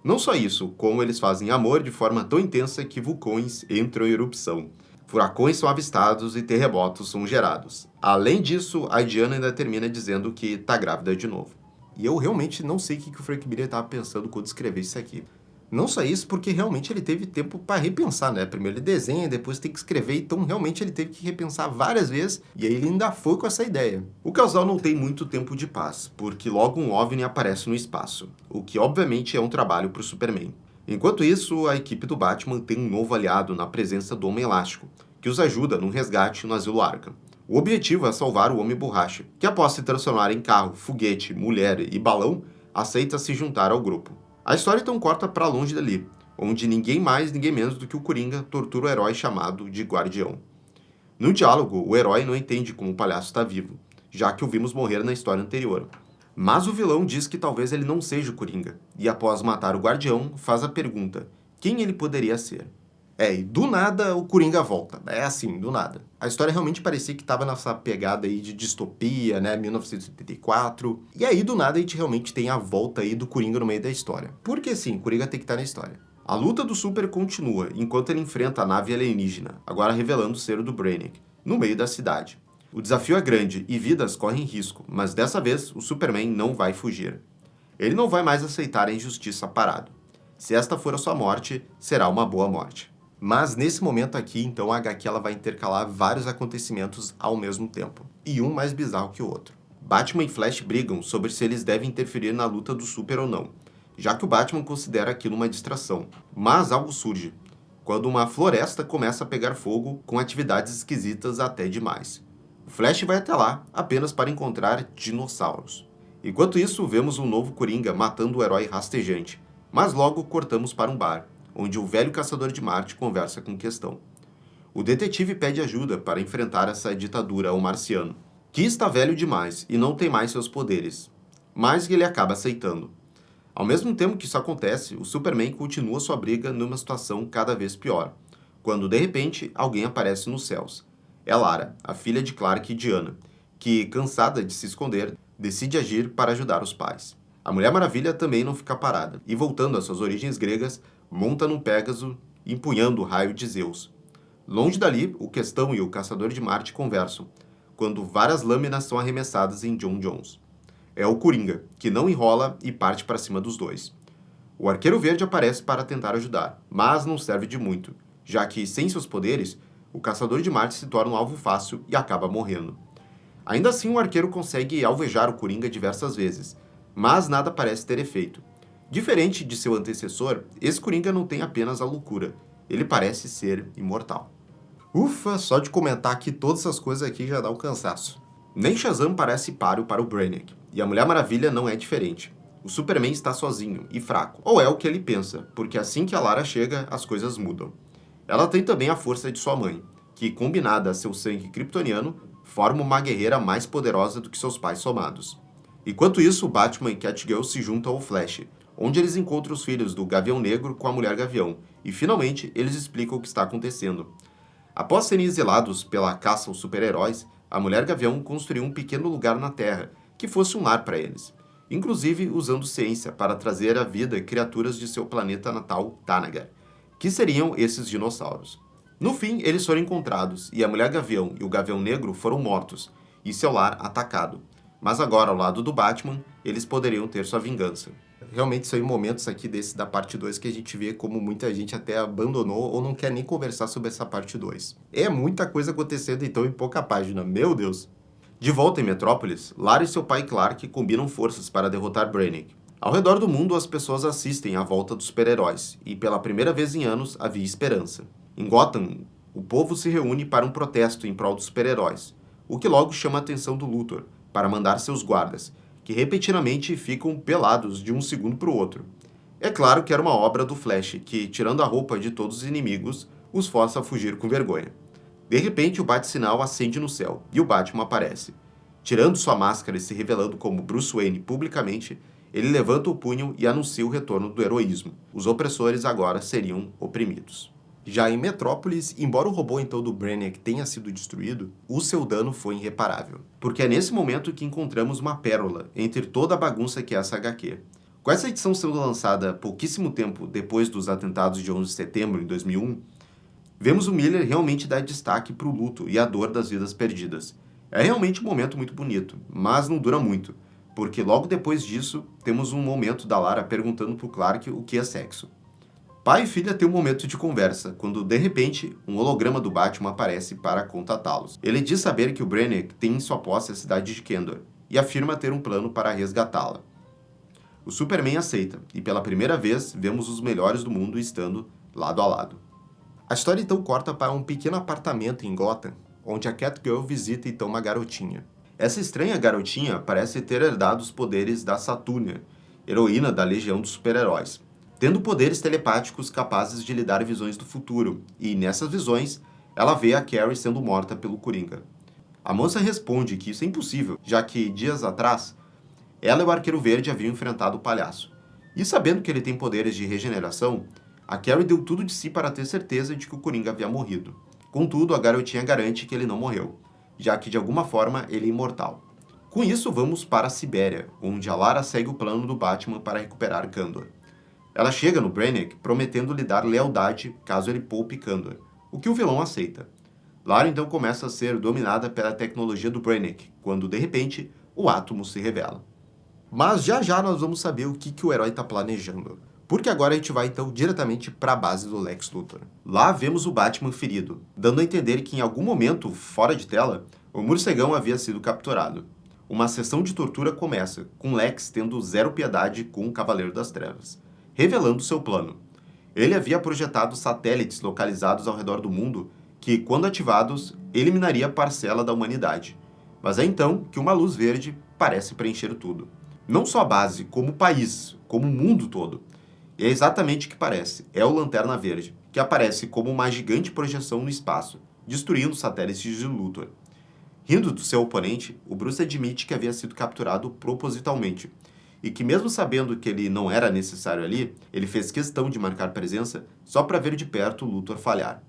Não só isso, como eles fazem amor de forma tão intensa que vulcões entram em erupção. Furacões são avistados e terremotos são gerados. Além disso, a Diana ainda termina dizendo que tá grávida de novo. E eu realmente não sei o que o Frank Miller estava pensando quando escreveu isso aqui. Não só isso, porque realmente ele teve tempo para repensar, né? Primeiro ele desenha, depois tem que escrever, então realmente ele teve que repensar várias vezes, e aí ele ainda foi com essa ideia. O casal não tem muito tempo de paz, porque logo um OVNI aparece no espaço, o que obviamente é um trabalho para o Superman. Enquanto isso, a equipe do Batman tem um novo aliado na presença do Homem Elástico, que os ajuda num resgate no Asilo Arkham. O objetivo é salvar o Homem Borracha, que após se transformar em carro, foguete, mulher e balão, aceita se juntar ao grupo. A história então corta para longe dali, onde ninguém mais, ninguém menos do que o Coringa tortura o herói chamado de Guardião. No diálogo, o herói não entende como o palhaço está vivo, já que o vimos morrer na história anterior. Mas o vilão diz que talvez ele não seja o Coringa, e após matar o Guardião, faz a pergunta: quem ele poderia ser? E do nada o Coringa volta. É assim, do nada. A história realmente parecia que tava nessa pegada aí de distopia, né, 1984. E aí, do nada, a gente realmente tem a volta aí do Coringa no meio da história. Porque sim, o Coringa tem que estar na história. A luta do Super continua, enquanto ele enfrenta a nave alienígena, agora revelando ser o do Brainiac, no meio da cidade. O desafio é grande e vidas correm risco, mas dessa vez o Superman não vai fugir. Ele não vai mais aceitar a injustiça parado. Se esta for a sua morte, será uma boa morte. Mas nesse momento aqui, então, a HQ ela vai intercalar vários acontecimentos ao mesmo tempo, e um mais bizarro que o outro. Batman e Flash brigam sobre se eles devem interferir na luta do Super ou não, já que o Batman considera aquilo uma distração. Mas algo surge, quando uma floresta começa a pegar fogo com atividades esquisitas até demais. O Flash vai até lá apenas para encontrar dinossauros. Enquanto isso, vemos um novo Coringa matando o herói rastejante, mas logo cortamos para um bar, onde o velho caçador de Marte conversa com Questão. O detetive pede ajuda para enfrentar essa ditadura ao marciano, que está velho demais e não tem mais seus poderes, mas ele acaba aceitando. Ao mesmo tempo que isso acontece, o Superman continua sua briga numa situação cada vez pior, quando de repente alguém aparece nos céus. É Lara, a filha de Clark e Diana, que, cansada de se esconder, decide agir para ajudar os pais. A Mulher Maravilha também não fica parada, e voltando às suas origens gregas, monta num Pégaso, empunhando o raio de Zeus. Longe dali, o Questão e o Caçador de Marte conversam, quando várias lâminas são arremessadas em John Jones. É o Coringa, que não enrola e parte para cima dos dois. O Arqueiro Verde aparece para tentar ajudar, mas não serve de muito, já que, sem seus poderes, o Caçador de Marte se torna um alvo fácil e acaba morrendo. Ainda assim, o Arqueiro consegue alvejar o Coringa diversas vezes, mas nada parece ter efeito. Diferente de seu antecessor, esse Coringa não tem apenas a loucura, ele parece ser imortal. Ufa, só de comentar aqui todas essas coisas aqui já dá um cansaço. Nem Shazam parece páreo para o Brainiac, e a Mulher Maravilha não é diferente. O Superman está sozinho e fraco, ou é o que ele pensa, porque assim que a Lara chega, as coisas mudam. Ela tem também a força de sua mãe, que, combinada a seu sangue kryptoniano, forma uma guerreira mais poderosa do que seus pais somados. Enquanto isso, o Batman e Catgirl se juntam ao Flash, onde eles encontram os filhos do Gavião Negro com a Mulher Gavião, e finalmente eles explicam o que está acontecendo. Após serem exilados pela caça aos super-heróis, a Mulher Gavião construiu um pequeno lugar na Terra, que fosse um lar para eles, inclusive usando ciência para trazer à vida criaturas de seu planeta natal, Thanagar, que seriam esses dinossauros. No fim, eles foram encontrados, e a Mulher Gavião e o Gavião Negro foram mortos, e seu lar atacado. Mas agora, ao lado do Batman, eles poderiam ter sua vingança. Realmente são momentos aqui desse da parte 2 que a gente vê como muita gente até abandonou ou não quer nem conversar sobre essa parte 2. É muita coisa acontecendo então em pouca página, meu Deus! De volta em Metrópolis, Lara e seu pai Clark combinam forças para derrotar Brainiac. Ao redor do mundo, as pessoas assistem à volta dos super-heróis, e pela primeira vez em anos havia esperança. Em Gotham, o povo se reúne para um protesto em prol dos super-heróis, o que logo chama a atenção do Luthor, para mandar seus guardas, que repetidamente ficam pelados de um segundo para o outro. É claro que era uma obra do Flash, que, tirando a roupa de todos os inimigos, os força a fugir com vergonha. De repente, o bate-sinal acende no céu, e o Batman aparece. Tirando sua máscara e se revelando como Bruce Wayne publicamente, ele levanta o punho e anuncia o retorno do heroísmo. Os opressores agora seriam oprimidos. Já em Metrópolis, embora o robô então do Brainiac tenha sido destruído, o seu dano foi irreparável. Porque é nesse momento que encontramos uma pérola entre toda a bagunça que é essa HQ. Com essa edição sendo lançada pouquíssimo tempo depois dos atentados de 11 de setembro, em 2001, Vemos o Miller realmente dar destaque para o luto e a dor das vidas perdidas. É realmente um momento muito bonito, mas não dura muito, porque logo depois disso temos um momento da Lara perguntando para o Clark o que é sexo. Pai e filha têm um momento de conversa, quando de repente um holograma do Batman aparece para contatá-los. Ele diz saber que o Brainiac tem em sua posse a cidade de Kandor e afirma ter um plano para resgatá-la. O Superman aceita, e pela primeira vez vemos os melhores do mundo estando lado a lado. A história então corta para um pequeno apartamento em Gotham, onde a Catgirl visita então uma garotinha. Essa estranha garotinha parece ter herdado os poderes da Saturnia, heroína da Legião dos Super-Heróis, tendo poderes telepáticos capazes de lhe dar visões do futuro, e nessas visões ela vê a Carrie sendo morta pelo Coringa. A moça responde que isso é impossível, já que dias atrás ela e o Arqueiro Verde haviam enfrentado o palhaço. E sabendo que ele tem poderes de regeneração, a Carrie deu tudo de si para ter certeza de que o Coringa havia morrido. Contudo, a garotinha garante que ele não morreu, já que de alguma forma ele é imortal. Com isso, vamos para a Sibéria, onde a Lara segue o plano do Batman para recuperar Kandor. Ela chega no Brainiac prometendo lhe dar lealdade caso ele poupe Kandor, o que o vilão aceita. Lara então começa a ser dominada pela tecnologia do Brainiac, quando de repente o átomo se revela. Mas já já nós vamos saber o que o herói está planejando. Porque agora a gente vai então diretamente para a base do Lex Luthor. Lá vemos o Batman ferido, dando a entender que em algum momento, fora de tela, o morcegão havia sido capturado. Uma sessão de tortura começa, com Lex tendo zero piedade com o Cavaleiro das Trevas, revelando seu plano. Ele havia projetado satélites localizados ao redor do mundo que, quando ativados, eliminaria parcela da humanidade. Mas é então que uma luz verde parece preencher tudo. Não só a base, como o país, como o mundo todo. E é exatamente o que parece, é o Lanterna Verde, que aparece como uma gigante projeção no espaço, destruindo os satélites de Luthor. Rindo do seu oponente, o Bruce admite que havia sido capturado propositalmente, e que mesmo sabendo que ele não era necessário ali, ele fez questão de marcar presença só para ver de perto o Luthor falhar.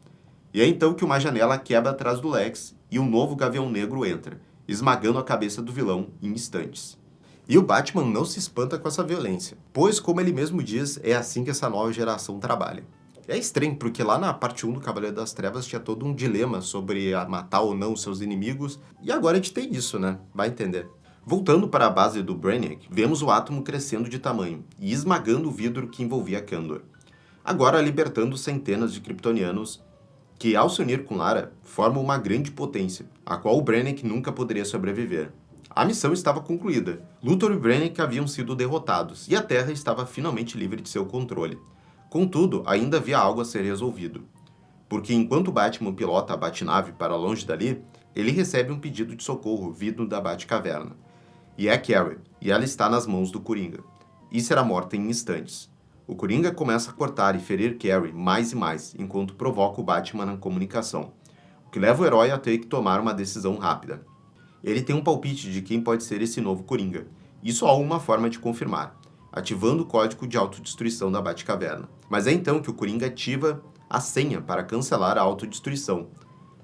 E é então que uma janela quebra atrás do Lex e um novo Gavião Negro entra, esmagando a cabeça do vilão em instantes. E o Batman não se espanta com essa violência, pois, como ele mesmo diz, é assim que essa nova geração trabalha. É estranho, porque lá na parte 1 do Cavaleiro das Trevas tinha todo um dilema sobre matar ou não seus inimigos, e agora a gente tem isso, né? Vai entender. Voltando para a base do Brainiac, vemos o átomo crescendo de tamanho e esmagando o vidro que envolvia Kandor. Agora libertando centenas de kryptonianos que, ao se unir com Lara, formam uma grande potência, a qual o Brainiac nunca poderia sobreviver. A missão estava concluída. Luthor e Brainiac haviam sido derrotados, e a Terra estava finalmente livre de seu controle. Contudo, ainda havia algo a ser resolvido. Porque enquanto Batman pilota a Batnave para longe dali, ele recebe um pedido de socorro vindo da Batcaverna. E é a Carrie, e ela está nas mãos do Coringa. E será morta em instantes. O Coringa começa a cortar e ferir Carrie mais e mais, enquanto provoca o Batman na comunicação, o que leva o herói a ter que tomar uma decisão rápida. Ele tem um palpite de quem pode ser esse novo Coringa, e só há uma forma de confirmar, ativando o código de autodestruição da Batcaverna. Mas é então que o Coringa ativa a senha para cancelar a autodestruição.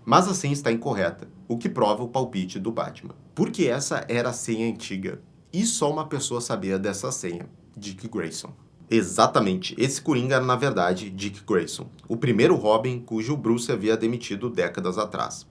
Mas a senha está incorreta, o que prova o palpite do Batman. Porque essa era a senha antiga, e só uma pessoa sabia dessa senha, Dick Grayson. Exatamente, esse Coringa era na verdade Dick Grayson, o primeiro Robin cujo Bruce havia demitido décadas atrás.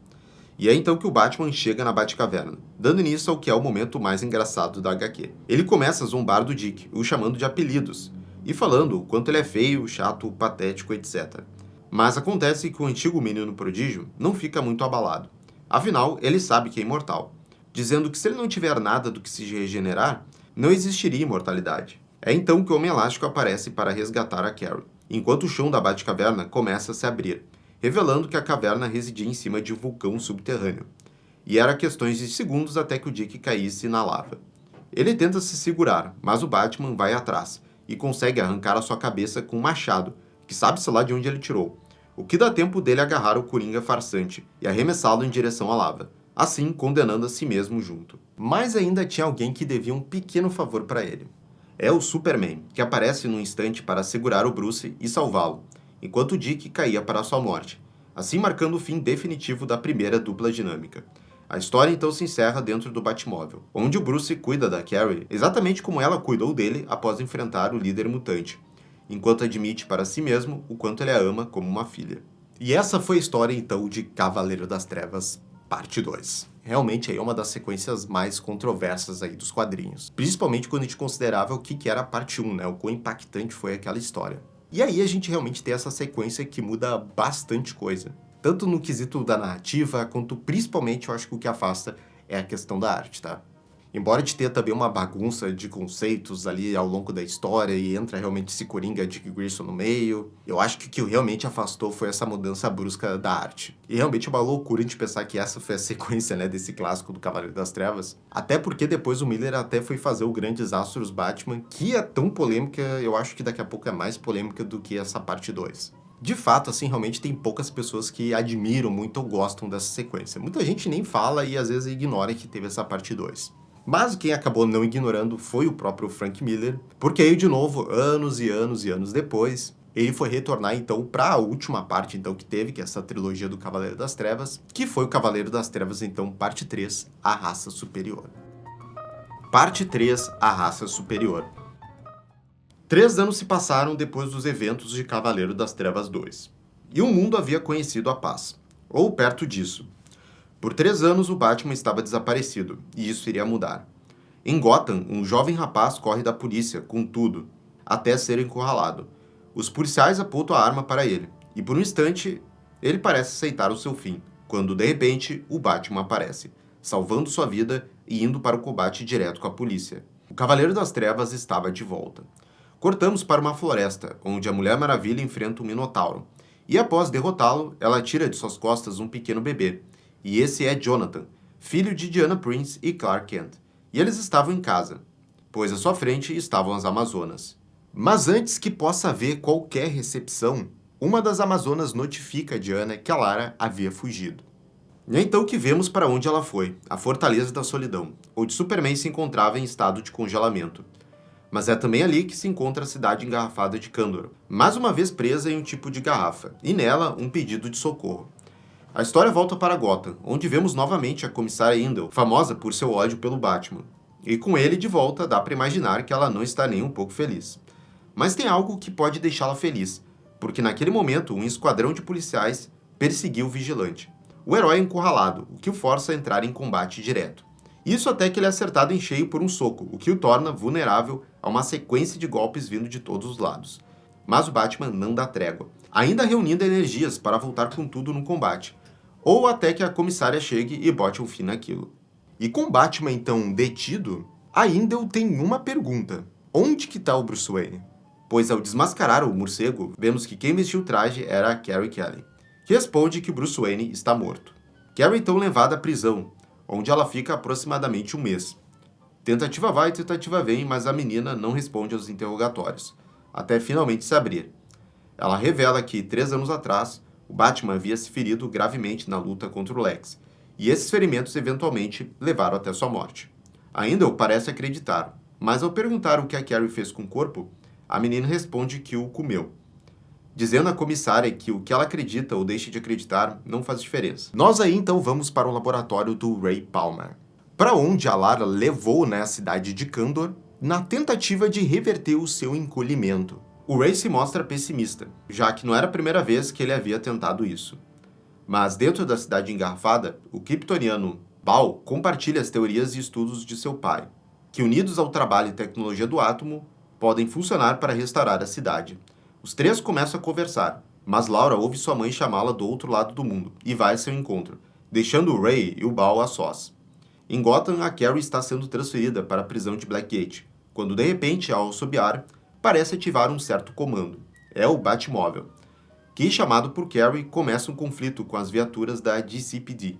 E é então que o Batman chega na Batcaverna, dando início ao que é o momento mais engraçado da HQ. Ele começa a zombar do Dick, o chamando de apelidos, e falando o quanto ele é feio, chato, patético, etc. Mas acontece que o antigo menino prodígio não fica muito abalado. Afinal, ele sabe que é imortal, dizendo que se ele não tiver nada do que se regenerar, não existiria imortalidade. É então que o Homem-Elástico aparece para resgatar a Carrie, enquanto o chão da Batcaverna começa a se abrir, revelando que a caverna residia em cima de um vulcão subterrâneo, e era questões de segundos até que o Dick caísse na lava. Ele tenta se segurar, mas o Batman vai atrás, e consegue arrancar a sua cabeça com um machado, que sabe-se lá de onde ele tirou, o que dá tempo dele agarrar o Coringa farsante e arremessá-lo em direção à lava, assim condenando a si mesmo junto. Mas ainda tinha alguém que devia um pequeno favor para ele. É o Superman, que aparece num instante para segurar o Bruce e salvá-lo, enquanto Dick caía para sua morte, assim marcando o fim definitivo da primeira dupla dinâmica. A história então se encerra dentro do Batmóvel, onde o Bruce cuida da Carrie exatamente como ela cuidou dele após enfrentar o líder mutante, enquanto admite para si mesmo o quanto ele a ama como uma filha. E essa foi a história, então, de Cavaleiro das Trevas, parte 2. Realmente aí é uma das sequências mais controversas aí dos quadrinhos. Principalmente quando a gente considerava o que era a parte 1, né? O quão impactante foi aquela história. E aí a gente realmente tem essa sequência que muda bastante coisa. Tanto no quesito da narrativa, quanto principalmente eu acho que o que afasta é a questão da arte, tá? Embora a gente tenha também uma bagunça de conceitos ali ao longo da história e entra realmente esse Coringa Dick Grayson no meio, eu acho que o que realmente afastou foi essa mudança brusca da arte. E realmente é uma loucura a gente pensar que essa foi a sequência, né, desse clássico do Cavaleiro das Trevas. Até porque depois o Miller até foi fazer o Grandes Astros Batman, que é tão polêmica, eu acho que daqui a pouco é mais polêmica do que essa parte 2. De fato, assim, realmente tem poucas pessoas que admiram muito ou gostam dessa sequência. Muita gente nem fala e às vezes ignora que teve essa parte 2. Mas quem acabou não ignorando foi o próprio Frank Miller, porque aí, de novo, anos e anos e anos depois, ele foi retornar, então, para a última parte, então, que teve, que é essa trilogia do Cavaleiro das Trevas, que foi o Cavaleiro das Trevas, então, parte 3, A Raça Superior. Parte 3, A Raça Superior. 3 anos se passaram depois dos eventos de Cavaleiro das Trevas 2, e o mundo havia conhecido a paz, ou perto disso. Por 3 anos, o Batman estava desaparecido, e isso iria mudar. Em Gotham, um jovem rapaz corre da polícia, com tudo, até ser encurralado. Os policiais apontam a arma para ele, e por um instante, ele parece aceitar o seu fim, quando de repente, o Batman aparece, salvando sua vida e indo para o combate direto com a polícia. O Cavaleiro das Trevas estava de volta. Cortamos para uma floresta, onde a Mulher Maravilha enfrenta um Minotauro, e após derrotá-lo, ela tira de suas costas um pequeno bebê. E esse é Jonathan, filho de Diana Prince e Clark Kent. E eles estavam em casa, pois à sua frente estavam as Amazonas. Mas antes que possa haver qualquer recepção, uma das Amazonas notifica a Diana que a Lara havia fugido. E é então que vemos para onde ela foi, a Fortaleza da Solidão, onde Superman se encontrava em estado de congelamento. Mas é também ali que se encontra a cidade engarrafada de Kandor, mais uma vez presa em um tipo de garrafa, e nela um pedido de socorro. A história volta para Gotham, onde vemos novamente a comissária Indel, famosa por seu ódio pelo Batman. E com ele de volta, dá para imaginar que ela não está nem um pouco feliz. Mas tem algo que pode deixá-la feliz, porque naquele momento um esquadrão de policiais perseguiu o vigilante. O herói é encurralado, o que o força a entrar em combate direto. Isso até que ele é acertado em cheio por um soco, o que o torna vulnerável a uma sequência de golpes vindo de todos os lados. Mas o Batman não dá trégua, ainda reunindo energias para voltar com tudo no combate, ou até que a comissária chegue e bote um fim naquilo. E com Batman então detido, a Indel tem uma pergunta: onde que está o Bruce Wayne? Pois ao desmascarar o morcego, vemos que quem vestiu o traje era a Carrie Kelly, que responde que Bruce Wayne está morto. Carrie então levada à prisão, onde ela fica aproximadamente um mês. Tentativa vai, tentativa vem, mas a menina não responde aos interrogatórios, até finalmente se abrir. Ela revela que 3 anos atrás, o Batman havia se ferido gravemente na luta contra o Lex, e esses ferimentos eventualmente levaram até sua morte. Ainda o parece acreditar, mas ao perguntar o que a Carrie fez com o corpo, a menina responde que o comeu, dizendo à comissária que o que ela acredita ou deixa de acreditar não faz diferença. Nós aí então vamos para o laboratório do Ray Palmer, para onde a Lara levou a cidade de Kandor na tentativa de reverter o seu encolhimento. O Ray se mostra pessimista, já que não era a primeira vez que ele havia tentado isso. Mas dentro da cidade engarrafada, o kryptoniano Baal compartilha as teorias e estudos de seu pai, que unidos ao trabalho e tecnologia do átomo, podem funcionar para restaurar a cidade. Os 3 começam a conversar, mas Laura ouve sua mãe chamá-la do outro lado do mundo e vai a seu encontro, deixando o Ray e o Baal a sós. Em Gotham, a Carrie está sendo transferida para a prisão de Blackgate, quando de repente, ao assobiar, parece ativar um certo comando. É o Batmóvel, que, chamado por Carrie, começa um conflito com as viaturas da GCPD.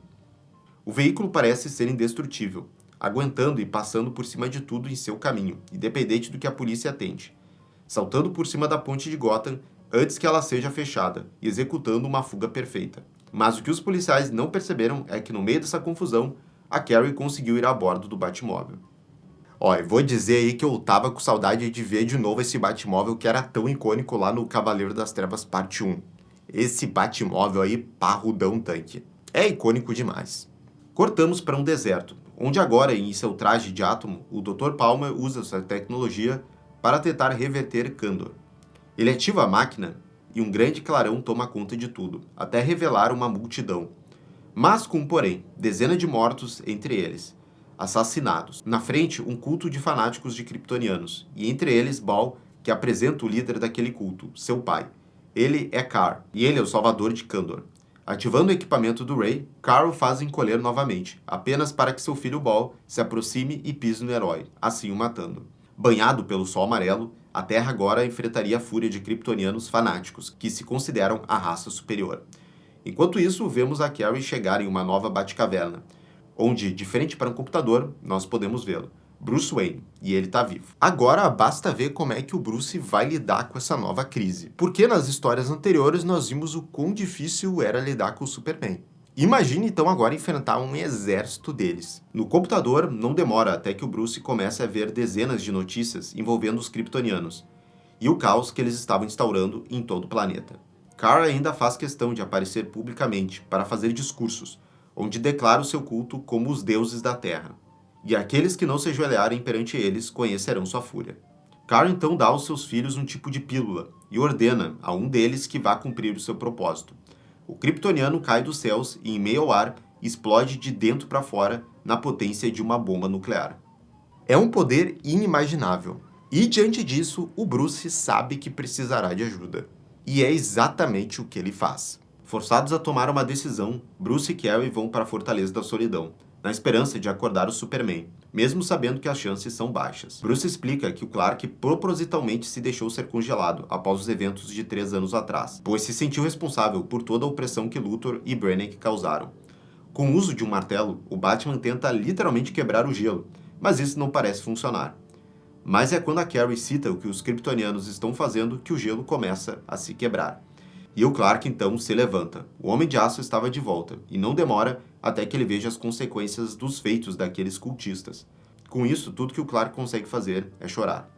O veículo parece ser indestrutível, aguentando e passando por cima de tudo em seu caminho, independente do que a polícia tente, saltando por cima da ponte de Gotham antes que ela seja fechada e executando uma fuga perfeita. Mas o que os policiais não perceberam é que no meio dessa confusão, a Carrie conseguiu ir a bordo do Batmóvel. Ó, eu vou dizer aí que eu tava com saudade de ver de novo esse Batmóvel que era tão icônico lá no Cavaleiro das Trevas parte 1. Esse Batmóvel aí, parrudão tanque. É icônico demais. Cortamos para um deserto, onde agora, em seu traje de átomo, o Dr. Palmer usa sua tecnologia para tentar reverter Kandor. Ele ativa a máquina e um grande clarão toma conta de tudo, até revelar uma multidão. Mas com um porém, dezenas de mortos entre eles, assassinados. Na frente, um culto de fanáticos de kryptonianos, e entre eles Baal, que apresenta o líder daquele culto, seu pai. Ele é Kar, e ele é o salvador de Kandor. Ativando o equipamento do Rey, Kar o faz encolher novamente, apenas para que seu filho Baal se aproxime e pise no herói, assim o matando. Banhado pelo sol amarelo, a Terra agora enfrentaria a fúria de kryptonianos fanáticos, que se consideram a raça superior. Enquanto isso, vemos a Carrie chegar em uma nova Batcaverna, onde, diferente para um computador, nós podemos vê-lo. Bruce Wayne, e ele tá vivo. Agora basta ver como é que o Bruce vai lidar com essa nova crise. Porque nas histórias anteriores nós vimos o quão difícil era lidar com o Superman. Imagine então agora enfrentar um exército deles. No computador, não demora até que o Bruce comece a ver dezenas de notícias envolvendo os kryptonianos e o caos que eles estavam instaurando em todo o planeta. Kar ainda faz questão de aparecer publicamente para fazer discursos, onde declara o seu culto como os deuses da Terra. E aqueles que não se ajoelharem perante eles conhecerão sua fúria. Kar então dá aos seus filhos um tipo de pílula e ordena a um deles que vá cumprir o seu propósito. O kryptoniano cai dos céus e, em meio ao ar, explode de dentro para fora na potência de uma bomba nuclear. É um poder inimaginável. E, diante disso, o Bruce sabe que precisará de ajuda. E é exatamente o que ele faz. Forçados a tomar uma decisão, Bruce e Carrie vão para a Fortaleza da Solidão, na esperança de acordar o Superman, mesmo sabendo que as chances são baixas. Bruce explica que o Clark propositalmente se deixou ser congelado após os eventos de 3 anos atrás, pois se sentiu responsável por toda a opressão que Luthor e Brainiac causaram. Com o uso de um martelo, o Batman tenta literalmente quebrar o gelo, mas isso não parece funcionar. Mas é quando a Carrie cita o que os kryptonianos estão fazendo que o gelo começa a se quebrar. E o Clark então se levanta. O Homem de Aço estava de volta, e não demora até que ele veja as consequências dos feitos daqueles cultistas. Com isso, tudo que o Clark consegue fazer é chorar.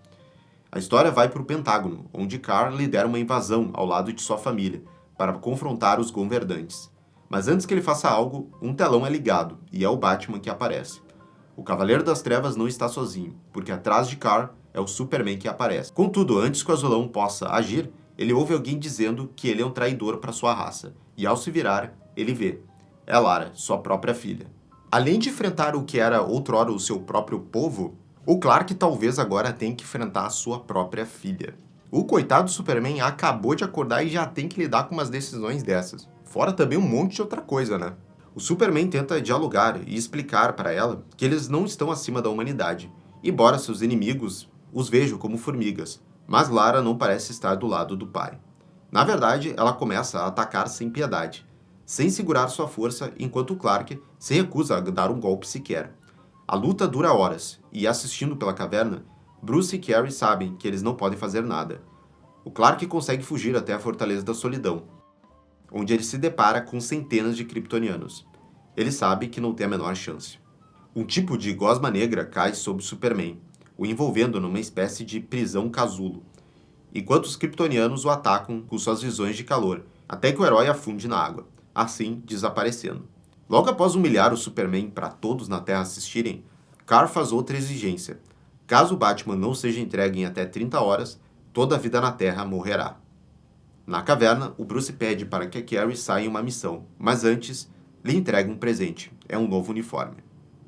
A história vai para o Pentágono, onde Kar lidera uma invasão ao lado de sua família, para confrontar os governantes. Mas antes que ele faça algo, um telão é ligado, e é o Batman que aparece. O Cavaleiro das Trevas não está sozinho, porque atrás de Kar é o Superman que aparece. Contudo, antes que o Azulão possa agir, ele ouve alguém dizendo que ele é um traidor para sua raça, e ao se virar, ele vê. É Lara, sua própria filha. Além de enfrentar o que era outrora o seu próprio povo, o Clark talvez agora tenha que enfrentar a sua própria filha. O coitado Superman acabou de acordar e já tem que lidar com umas decisões dessas. Fora também um monte de outra coisa, né? O Superman tenta dialogar e explicar para ela que eles não estão acima da humanidade, embora seus inimigos os vejam como formigas. Mas Lara não parece estar do lado do pai. Na verdade, ela começa a atacar sem piedade, sem segurar sua força, enquanto Clark se recusa a dar um golpe sequer. A luta dura horas, e assistindo pela caverna, Bruce e Carrie sabem que eles não podem fazer nada. O Clark consegue fugir até a Fortaleza da Solidão, onde ele se depara com centenas de kryptonianos. Ele sabe que não tem a menor chance. Um tipo de gosma negra cai sobre Superman, o envolvendo numa espécie de prisão casulo, enquanto os kryptonianos o atacam com suas visões de calor, até que o herói afunde na água, assim desaparecendo. Logo após humilhar o Superman para todos na Terra assistirem, Kar faz outra exigência. Caso o Batman não seja entregue em até 30 horas, toda a vida na Terra morrerá. Na caverna, o Bruce pede para que a Carrie saia em uma missão, mas antes, lhe entrega um presente, é um novo uniforme.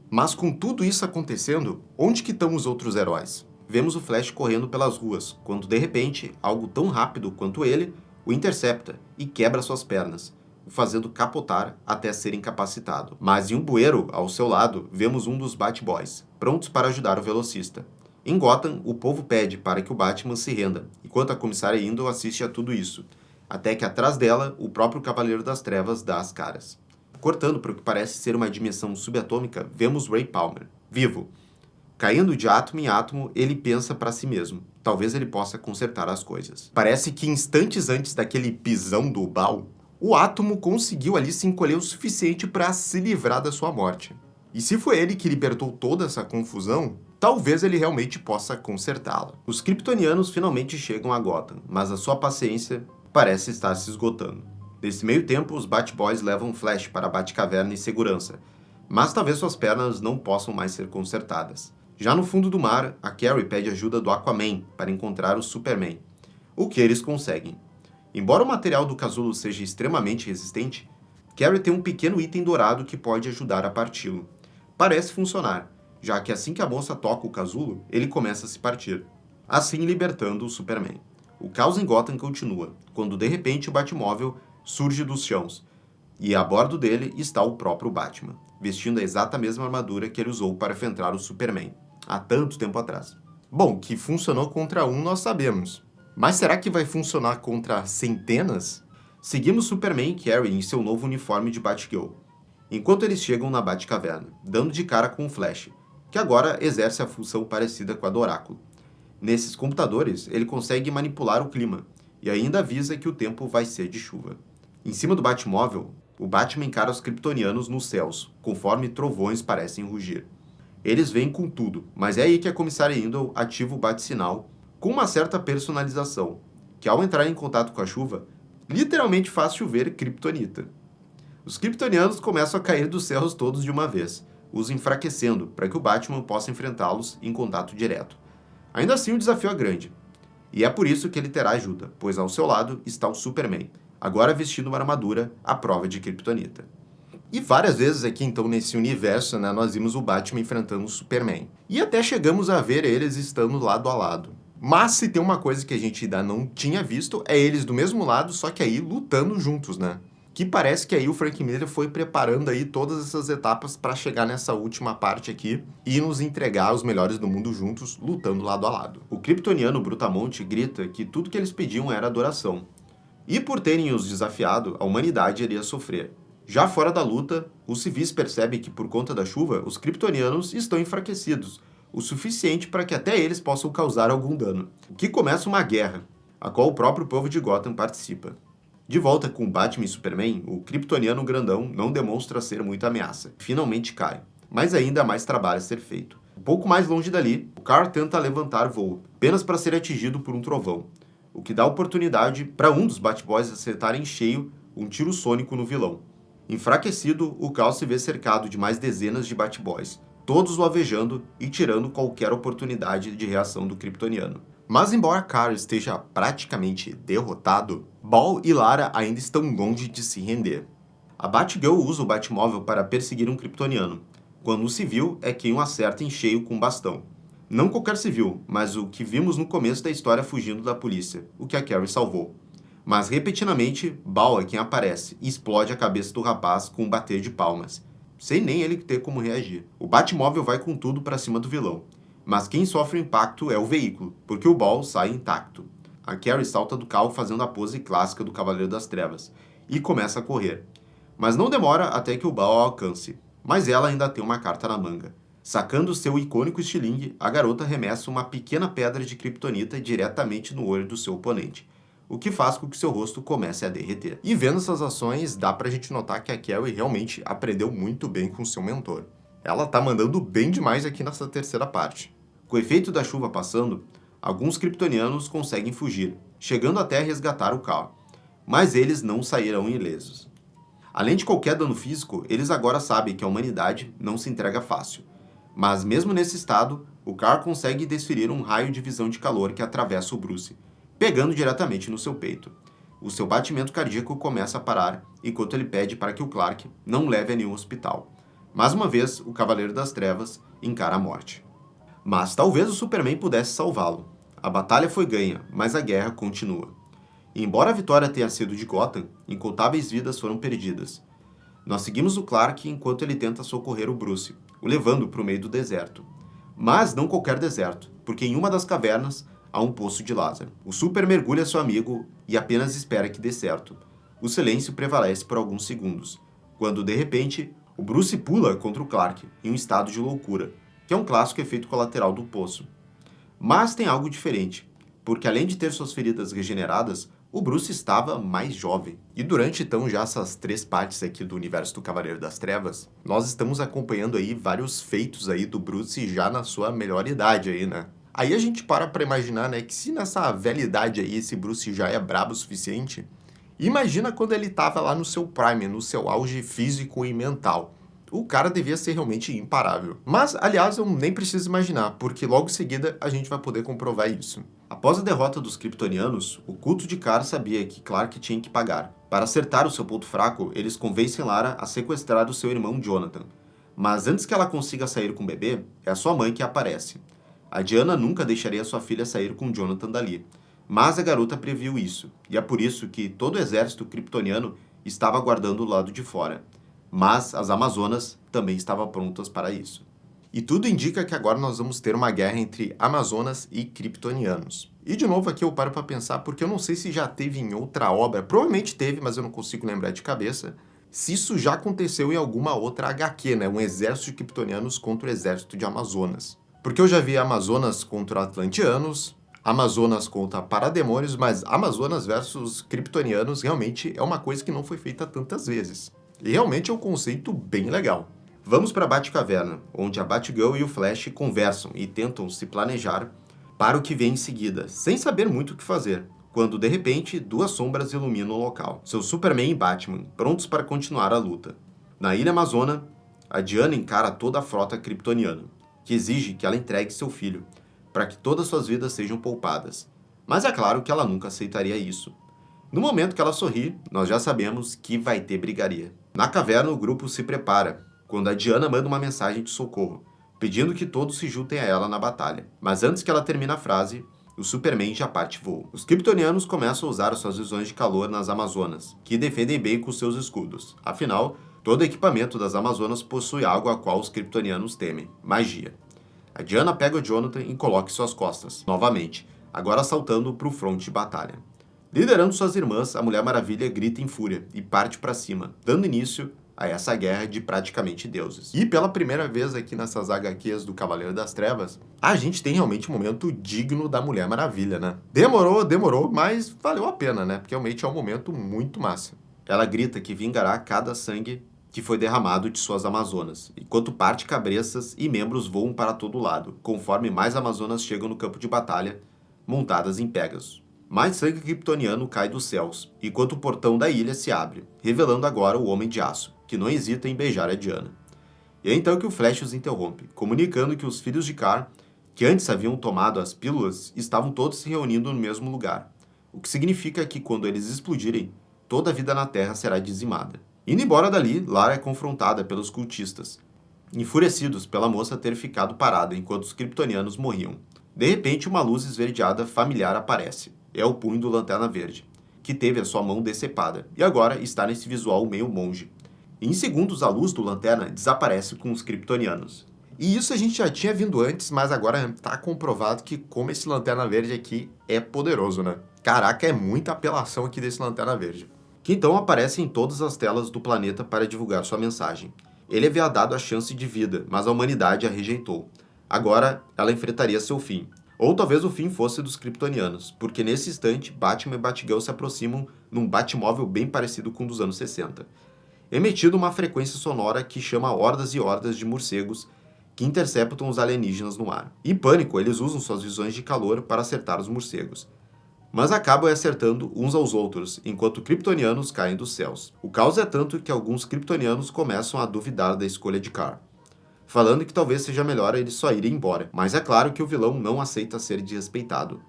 Mas com tudo isso acontecendo, onde que estão os outros heróis? Vemos o Flash correndo pelas ruas, quando de repente, algo tão rápido quanto ele o intercepta e quebra suas pernas, o fazendo capotar até ser incapacitado. Mas em um bueiro ao seu lado, vemos um dos Batboys, prontos para ajudar o velocista. Em Gotham, o povo pede para que o Batman se renda, enquanto a comissária Indel assiste a tudo isso, até que atrás dela, o próprio Cavaleiro das Trevas dá as caras. Cortando para o que parece ser uma dimensão subatômica, vemos Ray Palmer, vivo. Caindo de átomo em átomo, ele pensa para si mesmo. Talvez ele possa consertar as coisas. Parece que instantes antes daquele pisão do Baal, o átomo conseguiu ali se encolher o suficiente para se livrar da sua morte. E se foi ele que libertou toda essa confusão, talvez ele realmente possa consertá-la. Os kryptonianos finalmente chegam a Gotham, mas a sua paciência parece estar se esgotando. Nesse meio tempo, os Batboys levam Flash para a Batcaverna em segurança, mas talvez suas pernas não possam mais ser consertadas. Já no fundo do mar, a Carrie pede ajuda do Aquaman para encontrar o Superman, o que eles conseguem. Embora o material do casulo seja extremamente resistente, Carrie tem um pequeno item dourado que pode ajudar a parti-lo. Parece funcionar, já que assim que a moça toca o casulo, ele começa a se partir, assim libertando o Superman. O caos em Gotham continua, quando de repente o Batmóvel surge dos chãos, e a bordo dele está o próprio Batman, vestindo a exata mesma armadura que ele usou para enfrentar o Superman, há tanto tempo atrás. Bom, que funcionou contra um nós sabemos, mas será que vai funcionar contra centenas? Seguimos Superman e Carrie em seu novo uniforme de Batgirl, enquanto eles chegam na Batcaverna, dando de cara com o Flash, que agora exerce a função parecida com a do Oráculo. Nesses computadores, ele consegue manipular o clima, e ainda avisa que o tempo vai ser de chuva. Em cima do Batmóvel, o Batman encara os kryptonianos nos céus, conforme trovões parecem rugir. Eles vêm com tudo, mas é aí que a comissária Indel ativa o bate-sinal com uma certa personalização, que ao entrar em contato com a chuva, literalmente faz chover kryptonita. Os kryptonianos começam a cair dos céus todos de uma vez, os enfraquecendo para que o Batman possa enfrentá-los em contato direto. Ainda assim, o desafio é grande. E é por isso que ele terá ajuda, pois ao seu lado está o Superman, agora vestindo uma armadura à prova de kryptonita. E várias vezes aqui, então, nesse universo, né, nós vimos o Batman enfrentando o Superman. E até chegamos a ver eles estando lado a lado. Mas se tem uma coisa que a gente ainda não tinha visto, é eles do mesmo lado, só que aí lutando juntos, né? Que parece que aí o Frank Miller foi preparando aí todas essas etapas para chegar nessa última parte aqui e nos entregar os melhores do mundo juntos, lutando lado a lado. O kryptoniano Brutamonte grita que tudo que eles pediam era adoração. E por terem os desafiado, a humanidade iria sofrer. Já fora da luta, os civis percebem que por conta da chuva, os kryptonianos estão enfraquecidos, o suficiente para que até eles possam causar algum dano. O que começa uma guerra, a qual o próprio povo de Gotham participa. De volta com Batman e Superman, o kryptoniano grandão não demonstra ser muita ameaça. Finalmente cai, mas ainda há mais trabalho a ser feito. Um pouco mais longe dali, o Carl tenta levantar voo, apenas para ser atingido por um trovão, o que dá oportunidade para um dos Batboys acertar em cheio um tiro sônico no vilão. Enfraquecido, o Carl se vê cercado de mais dezenas de Batboys, todos o alvejando e tirando qualquer oportunidade de reação do kryptoniano. Mas embora Carl esteja praticamente derrotado, Ball e Lara ainda estão longe de se render. A Batgirl usa o Batmóvel para perseguir um kryptoniano, quando o civil é quem o acerta em cheio com um bastão. Não qualquer civil, mas o que vimos no começo da história fugindo da polícia, o que a Carrie salvou. Mas repetidamente, Ball é quem aparece e explode a cabeça do rapaz com um bater de palmas, sem nem ele ter como reagir. O Batmóvel vai com tudo para cima do vilão, mas quem sofre o impacto é o veículo, porque o Ball sai intacto. A Carrie salta do carro fazendo a pose clássica do Cavaleiro das Trevas e começa a correr. Mas não demora até que o Ball a alcance, mas ela ainda tem uma carta na manga. Sacando seu icônico estilingue, a garota arremessa uma pequena pedra de kryptonita diretamente no olho do seu oponente, o que faz com que seu rosto comece a derreter. E vendo essas ações, dá pra gente notar que a Carrie realmente aprendeu muito bem com seu mentor. Ela tá mandando bem demais aqui nessa terceira parte. Com o efeito da chuva passando, alguns kryptonianos conseguem fugir, chegando até a resgatar o Carl, mas eles não sairão ilesos. Além de qualquer dano físico, eles agora sabem que a humanidade não se entrega fácil. Mas mesmo nesse estado, o Carl consegue desferir um raio de visão de calor que atravessa o Bruce, pegando diretamente no seu peito. O seu batimento cardíaco começa a parar enquanto ele pede para que o Clark não o leve a nenhum hospital. Mais uma vez, o Cavaleiro das Trevas encara a morte. Mas talvez o Superman pudesse salvá-lo. A batalha foi ganha, mas a guerra continua. E embora a vitória tenha sido de Gotham, incontáveis vidas foram perdidas. Nós seguimos o Clark enquanto ele tenta socorrer o Bruce, o levando para o meio do deserto. Mas não qualquer deserto, porque em uma das cavernas há um poço de Lázaro. O Super mergulha seu amigo e apenas espera que dê certo. O silêncio prevalece por alguns segundos, quando de repente o Bruce pula contra o Clark em um estado de loucura, que é um clássico efeito colateral do poço. Mas tem algo diferente, porque além de ter suas feridas regeneradas, o Bruce estava mais jovem. E durante então já essas 3 partes aqui do universo do Cavaleiro das Trevas, nós estamos acompanhando aí vários feitos aí do Bruce já na sua melhor idade aí, né? Aí a gente para pra imaginar, né, que se nessa velha idade aí esse Bruce já é brabo o suficiente, imagina quando ele tava lá no seu prime, no seu auge físico e mental. o cara devia ser realmente imparável. Mas, aliás, eu nem preciso imaginar, porque logo em seguida a gente vai poder comprovar isso. Após a derrota dos Kryptonianos, o culto de Kar sabia que Clark tinha que pagar. Para acertar o seu ponto fraco, eles convencem Lara a sequestrar o seu irmão Jonathan. Mas antes que ela consiga sair com o bebê, é a sua mãe que aparece. A Diana nunca deixaria sua filha sair com Jonathan dali. Mas a garota previu isso, e é por isso que todo o exército kryptoniano estava aguardando o lado de fora. Mas as Amazonas também estavam prontas para isso. E tudo indica que agora nós vamos ter uma guerra entre Amazonas e Kryptonianos. E de novo aqui eu paro para pensar, porque eu não sei se já teve em outra obra, provavelmente teve, mas eu não consigo lembrar de cabeça, se isso já aconteceu em alguma outra HQ, né? Um exército de Kryptonianos contra o exército de Amazonas. Porque eu já vi Amazonas contra Atlanteanos, Amazonas contra Parademônios, mas Amazonas versus Kryptonianos realmente é uma coisa que não foi feita tantas vezes. E realmente é um conceito bem legal. Vamos para a Batcaverna, onde a Batgirl e o Flash conversam e tentam se planejar para o que vem em seguida, sem saber muito o que fazer, quando de repente duas sombras iluminam o local. São Superman e Batman, prontos para continuar a luta. Na Ilha Amazona, a Diana encara toda a frota kryptoniana, que exige que ela entregue seu filho, para que todas suas vidas sejam poupadas. Mas é claro que ela nunca aceitaria isso. No momento que ela sorri, nós já sabemos que vai ter brigaria. Na caverna, o grupo se prepara, quando a Diana manda uma mensagem de socorro, pedindo que todos se juntem a ela na batalha. Mas antes que ela termine a frase, o Superman já parte voo. Os kryptonianos começam a usar suas visões de calor nas Amazonas, que defendem bem com seus escudos. Afinal, todo equipamento das Amazonas possui algo a qual os kryptonianos temem: magia. A Diana pega o Jonathan e coloca em suas costas, novamente, agora saltando para o fronte de batalha. Liderando suas irmãs, a Mulher Maravilha grita em fúria e parte para cima, dando início a essa guerra de praticamente deuses. E pela primeira vez aqui nessas HQs do Cavaleiro das Trevas, a gente tem realmente um momento digno da Mulher Maravilha, né? Demorou, mas valeu a pena, né? Porque realmente é um momento muito massa. Ela grita que vingará cada sangue que foi derramado de suas Amazonas, enquanto parte cabeças e membros voam para todo lado, conforme mais Amazonas chegam no campo de batalha, montadas em Pegasus. Mais sangue kryptoniano cai dos céus, enquanto o portão da ilha se abre, revelando agora o Homem de Aço, que não hesita em beijar a Diana. E é então que o Flash os interrompe, comunicando que os filhos de Kar, que antes haviam tomado as pílulas, estavam todos se reunindo no mesmo lugar, o que significa que quando eles explodirem, toda a vida na Terra será dizimada. Indo embora dali, Lara é confrontada pelos cultistas, enfurecidos pela moça ter ficado parada enquanto os kryptonianos morriam. De repente, uma luz esverdeada familiar aparece. É o punho do Lanterna Verde, que teve a sua mão decepada, e agora está nesse visual meio monge. Em segundos, a luz do Lanterna desaparece com os kryptonianos. E isso a gente já tinha vindo antes, mas agora está comprovado que como esse Lanterna Verde aqui é poderoso, né? Caraca, é muita apelação aqui desse Lanterna Verde. Que então aparece em todas as telas do planeta para divulgar sua mensagem. Ele havia dado a chance de vida, mas a humanidade a rejeitou. Agora, ela enfrentaria seu fim. Ou talvez o fim fosse dos kryptonianos, porque nesse instante, Batman e Batgirl se aproximam num Batmóvel bem parecido com o dos anos 60. Emitindo uma frequência sonora que chama hordas e hordas de morcegos que interceptam os alienígenas no ar. Em pânico, eles usam suas visões de calor para acertar os morcegos, mas acabam acertando uns aos outros, enquanto kryptonianos caem dos céus. O caos é tanto que alguns kryptonianos começam a duvidar da escolha de Kar, falando que talvez seja melhor eles só irem embora. Mas é claro que o vilão não aceita ser desrespeitado,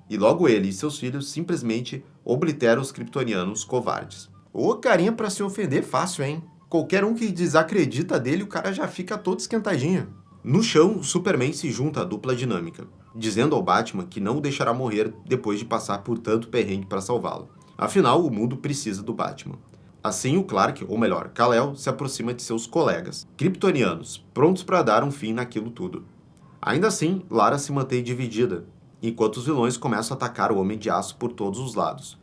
e logo ele e seus filhos simplesmente obliteram os kryptonianos covardes. Ô carinha pra se ofender fácil, hein? Qualquer um que desacredita dele, o cara já fica todo esquentadinho. No chão, o Superman se junta à dupla dinâmica, dizendo ao Batman que não o deixará morrer depois de passar por tanto perrengue para salvá-lo. Afinal, o mundo precisa do Batman. Assim, o Clark, ou melhor, Kal-El, se aproxima de seus colegas, kryptonianos, prontos para dar um fim naquilo tudo. Ainda assim, Lara se mantém dividida, enquanto os vilões começam a atacar o Homem de Aço por todos os lados.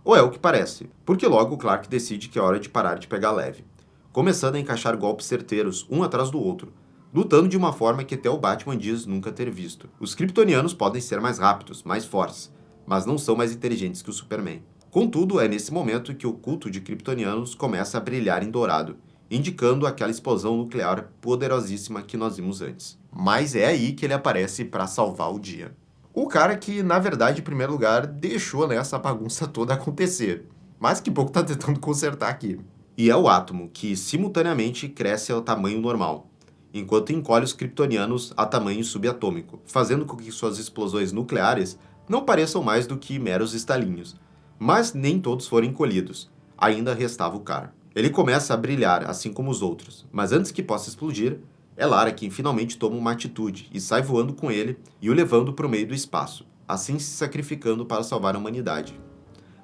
Ou é o que parece, porque logo o Clark decide que é hora de parar de pegar leve, começando a encaixar golpes certeiros um atrás do outro, lutando de uma forma que até o Batman diz nunca ter visto. Os kryptonianos podem ser mais rápidos, mais fortes, mas não são mais inteligentes que o Superman. Contudo, é nesse momento que o culto de kryptonianos começa a brilhar em dourado, indicando aquela explosão nuclear poderosíssima que nós vimos antes. Mas é aí que ele aparece para salvar o dia. O cara que, na verdade, em primeiro lugar, deixou essa bagunça toda acontecer, mas que pouco tá tentando consertar aqui. E é o átomo que, simultaneamente, cresce ao tamanho normal, enquanto encolhe os kryptonianos a tamanho subatômico, fazendo com que suas explosões nucleares não pareçam mais do que meros estalinhos. Mas nem todos foram encolhidos. Ainda restava o Carr. Ele começa a brilhar, assim como os outros, mas antes que possa explodir, é Lara quem finalmente toma uma atitude e sai voando com ele e o levando para o meio do espaço, assim se sacrificando para salvar a humanidade.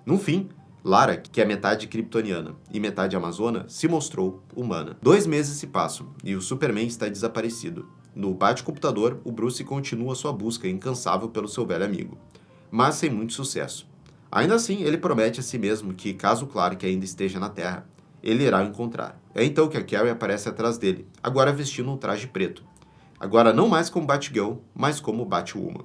No fim, Lara, que é metade kryptoniana e metade amazona, se mostrou humana. 2 meses se passam e o Superman está desaparecido. No bate-computador, o Bruce continua sua busca incansável pelo seu velho amigo, mas sem muito sucesso. Ainda assim, ele promete a si mesmo que, caso Clark ainda esteja na Terra, ele irá o encontrar. É então que a Carrie aparece atrás dele, agora vestindo um traje preto. Agora não mais como Batgirl, mas como Batwoman.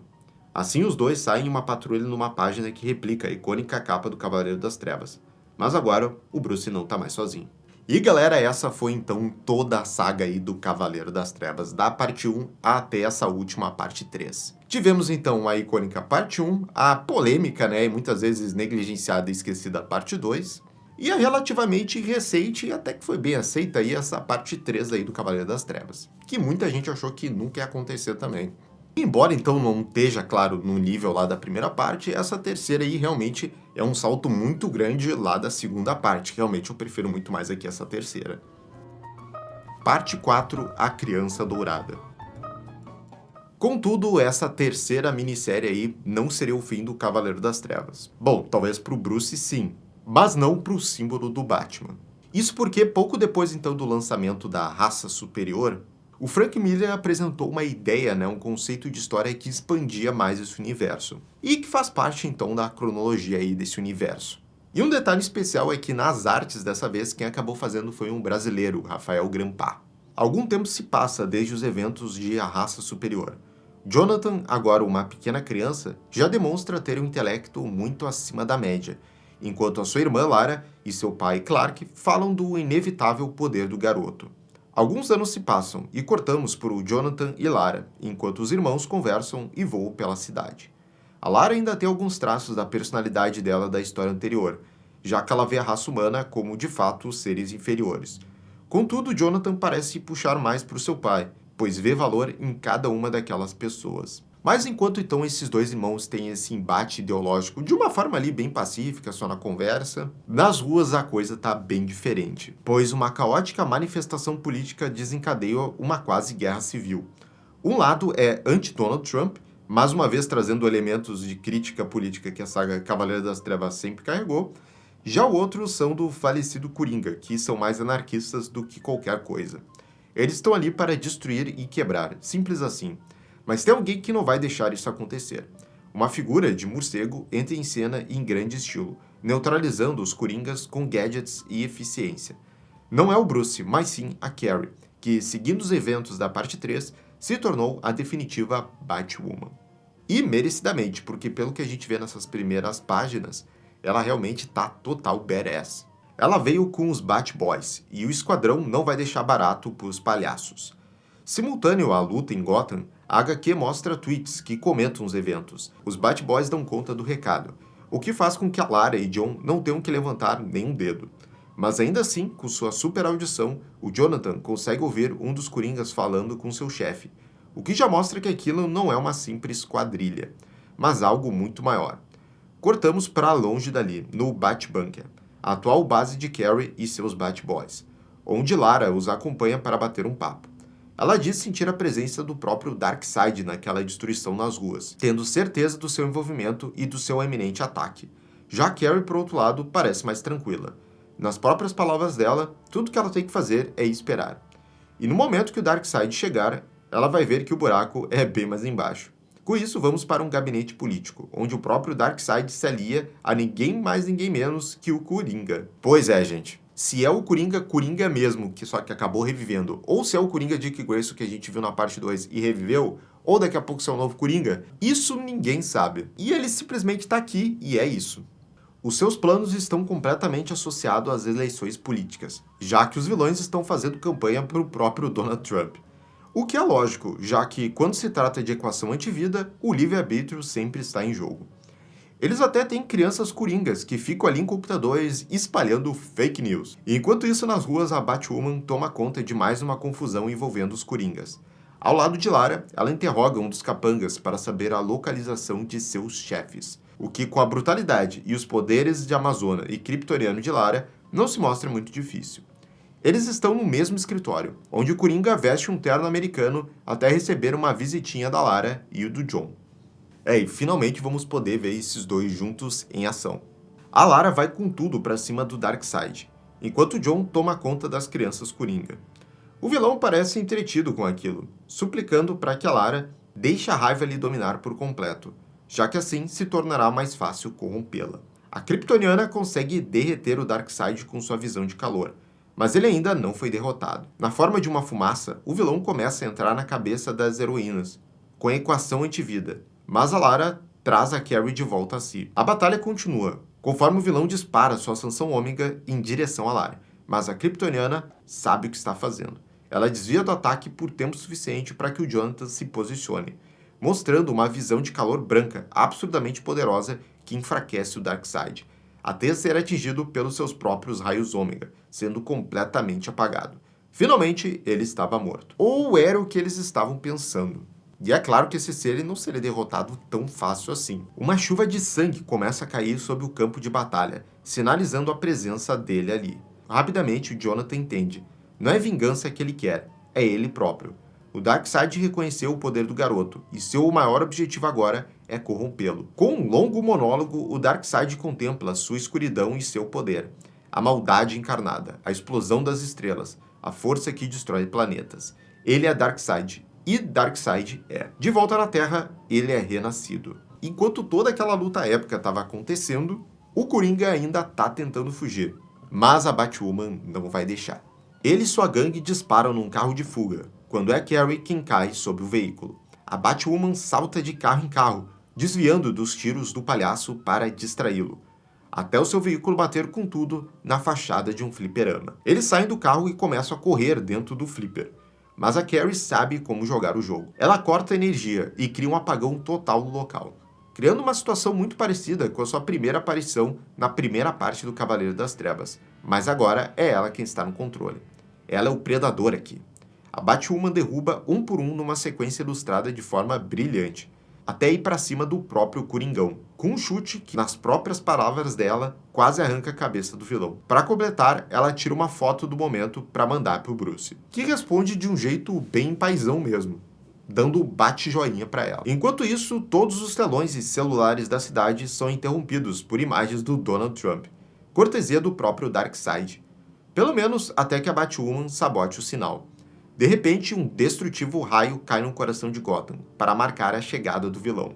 Assim, os dois saem em uma patrulha numa página que replica a icônica capa do Cavaleiro das Trevas. Mas agora, o Bruce não tá mais sozinho. E galera, essa foi então toda a saga aí do Cavaleiro das Trevas, da parte 1 até essa última parte 3. Tivemos então a icônica parte 1, a polêmica, né, e muitas vezes negligenciada e esquecida parte 2, e a relativamente recente e até que foi bem aceita aí essa parte 3 aí do Cavaleiro das Trevas, que muita gente achou que nunca ia acontecer também. Embora então não esteja, claro, no nível lá da primeira parte, essa terceira aí realmente é um salto muito grande lá da segunda parte. Realmente eu prefiro muito mais aqui essa terceira. Parte 4, A Criança Dourada. Contudo, essa terceira minissérie aí não seria o fim do Cavaleiro das Trevas. Bom, talvez pro Bruce sim, mas não pro símbolo do Batman. Isso porque pouco depois então do lançamento da Raça Superior, o Frank Miller apresentou uma ideia, um conceito de história que expandia mais esse universo, e que faz parte então da cronologia aí desse universo. E um detalhe especial é que nas artes dessa vez quem acabou fazendo foi um brasileiro, Rafael Grampá. Algum tempo se passa desde os eventos de A Raça Superior. Jonathan, agora uma pequena criança, já demonstra ter um intelecto muito acima da média, enquanto a sua irmã Lara e seu pai Clark falam do inevitável poder do garoto. Alguns anos se passam e cortamos por Jonathan e Lara, enquanto os irmãos conversam e voam pela cidade. A Lara ainda tem alguns traços da personalidade dela da história anterior, já que ela vê a raça humana como, de fato, seres inferiores. Contudo, Jonathan parece puxar mais para o seu pai, pois vê valor em cada uma daquelas pessoas. Mas enquanto então esses dois irmãos têm esse embate ideológico de uma forma ali bem pacífica, só na conversa, nas ruas a coisa tá bem diferente, pois uma caótica manifestação política desencadeia uma quase guerra civil. Um lado é anti-Donald Trump, mais uma vez trazendo elementos de crítica política que a saga Cavaleiro das Trevas sempre carregou, já o outro são do falecido Coringa, que são mais anarquistas do que qualquer coisa. Eles estão ali para destruir e quebrar, simples assim. Mas tem alguém que não vai deixar isso acontecer. Uma figura de morcego entra em cena em grande estilo, neutralizando os Coringas com gadgets e eficiência. Não é o Bruce, mas sim a Carrie, que, seguindo os eventos da parte 3, se tornou a definitiva Batwoman. E merecidamente, porque pelo que a gente vê nessas primeiras páginas, ela realmente tá total badass. Ela veio com os Batboys, e o esquadrão não vai deixar barato pros palhaços. Simultâneo à luta em Gotham, a HQ mostra tweets que comentam os eventos. Os Batboys dão conta do recado, o que faz com que a Lara e John não tenham que levantar nenhum dedo. Mas ainda assim, com sua super audição, o Jonathan consegue ouvir um dos Coringas falando com seu chefe, o que já mostra que aquilo não é uma simples quadrilha, mas algo muito maior. Cortamos para longe dali, no Batbunker, a atual base de Carrie e seus Batboys, onde Lara os acompanha para bater um papo. Ela diz sentir a presença do próprio Darkseid naquela destruição nas ruas, tendo certeza do seu envolvimento e do seu eminente ataque. Já Carrie, por outro lado, parece mais tranquila. Nas próprias palavras dela, tudo que ela tem que fazer é esperar. E no momento que o Darkseid chegar, ela vai ver que o buraco é bem mais embaixo. Com isso, vamos para um gabinete político, onde o próprio Darkseid se alia a ninguém mais ninguém menos que o Coringa. Pois é, gente. Se é o Coringa, Coringa mesmo, que só que acabou revivendo, ou se é o Coringa Dick Grayson que a gente viu na parte 2 e reviveu, ou daqui a pouco se é o novo Coringa, isso ninguém sabe. E ele simplesmente tá aqui e é isso. Os seus planos estão completamente associados às eleições políticas, já que os vilões estão fazendo campanha para o próprio Donald Trump. O que é lógico, já que quando se trata de equação antivida, o livre-arbítrio sempre está em jogo. Eles até têm crianças coringas que ficam ali em computadores espalhando fake news. E enquanto isso, nas ruas, a Batwoman toma conta de mais uma confusão envolvendo os coringas. Ao lado de Lara, ela interroga um dos capangas para saber a localização de seus chefes, o que, com a brutalidade e os poderes de Amazona e Kryptoniano de Lara, não se mostra muito difícil. Eles estão no mesmo escritório, onde o Coringa veste um terno americano até receber uma visitinha da Lara e o do John. E finalmente vamos poder ver esses dois juntos em ação. A Lara vai com tudo pra cima do Darkseid, enquanto o John toma conta das crianças Coringa. O vilão parece entretido com aquilo, suplicando para que a Lara deixe a raiva lhe dominar por completo, já que assim se tornará mais fácil corrompê-la. A Kryptoniana consegue derreter o Darkseid com sua visão de calor, mas ele ainda não foi derrotado. Na forma de uma fumaça, o vilão começa a entrar na cabeça das heroínas, com a equação antivida, mas a Lara traz a Carrie de volta a si. A batalha continua, conforme o vilão dispara sua sanção ômega em direção a Lara, mas a Kryptoniana sabe o que está fazendo. Ela desvia do ataque por tempo suficiente para que o Jonathan se posicione, mostrando uma visão de calor branca absurdamente poderosa que enfraquece o Darkseid, até ser atingido pelos seus próprios raios ômega, sendo completamente apagado. Finalmente, ele estava morto. Ou era o que eles estavam pensando. E é claro que esse ser não seria derrotado tão fácil assim. Uma chuva de sangue começa a cair sobre o campo de batalha, sinalizando a presença dele ali. Rapidamente, o Jonathan entende. Não é vingança que ele quer, é ele próprio. O Darkseid reconheceu o poder do garoto, e seu maior objetivo agora é corrompê-lo. Com um longo monólogo, o Darkseid contempla sua escuridão e seu poder. A maldade encarnada, a explosão das estrelas, a força que destrói planetas. Ele é Darkseid. E Darkseid é. De volta na Terra, ele é renascido. Enquanto toda aquela luta épica estava acontecendo, o Coringa ainda está tentando fugir. Mas a Batwoman não vai deixar. Ele e sua gangue disparam num carro de fuga, quando é Carrie quem cai sobre o veículo. A Batwoman salta de carro em carro, desviando dos tiros do palhaço para distraí-lo, até o seu veículo bater com tudo na fachada de um fliperama. Eles saem do carro e começam a correr dentro do flipper. Mas a Carrie sabe como jogar o jogo. Ela corta a energia e cria um apagão total no local, criando uma situação muito parecida com a sua primeira aparição na primeira parte do Cavaleiro das Trevas. Mas agora é ela quem está no controle. Ela é o predador aqui. A Batwoman derruba um por um numa sequência ilustrada de forma brilhante, até ir para cima do próprio Coringão, com um chute que, nas próprias palavras dela, quase arranca a cabeça do vilão. Para completar, ela tira uma foto do momento para mandar pro Bruce, que responde de um jeito bem paizão mesmo, dando bate-joinha para ela. Enquanto isso, todos os telões e celulares da cidade são interrompidos por imagens do Donald Trump, cortesia do próprio Darkseid. Pelo menos até que a Batwoman sabote o sinal. De repente, um destrutivo raio cai no coração de Gotham, para marcar a chegada do vilão.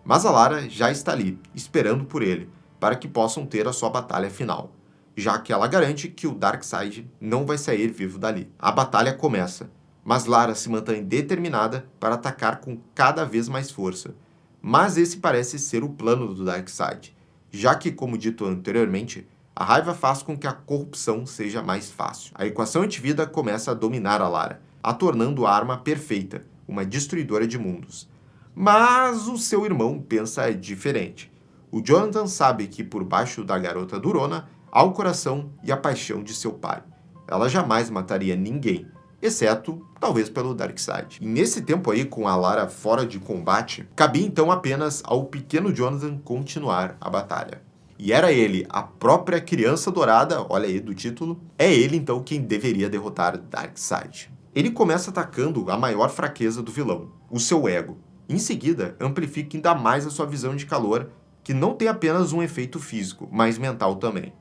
Mas a Lara já está ali, esperando por ele, para que possam ter a sua batalha final, já que ela garante que o Darkseid não vai sair vivo dali. A batalha começa, mas Lara se mantém determinada para atacar com cada vez mais força. Mas esse parece ser o plano do Darkseid, já que, como dito anteriormente, a raiva faz com que a corrupção seja mais fácil. A equação antivida começa a dominar a Lara, a tornando a arma perfeita, uma destruidora de mundos. Mas o seu irmão pensa diferente. O Jonathan sabe que por baixo da garota durona há o coração e a paixão de seu pai. Ela jamais mataria ninguém, exceto, talvez, pelo Darkseid. E nesse tempo aí, com a Lara fora de combate, cabia então apenas ao pequeno Jonathan continuar a batalha. E era ele, a própria criança dourada, olha aí do título, é ele então quem deveria derrotar Darkseid. Ele começa atacando a maior fraqueza do vilão, o seu ego. Em seguida, amplifica ainda mais a sua visão de calor, que não tem apenas um efeito físico, mas mental também.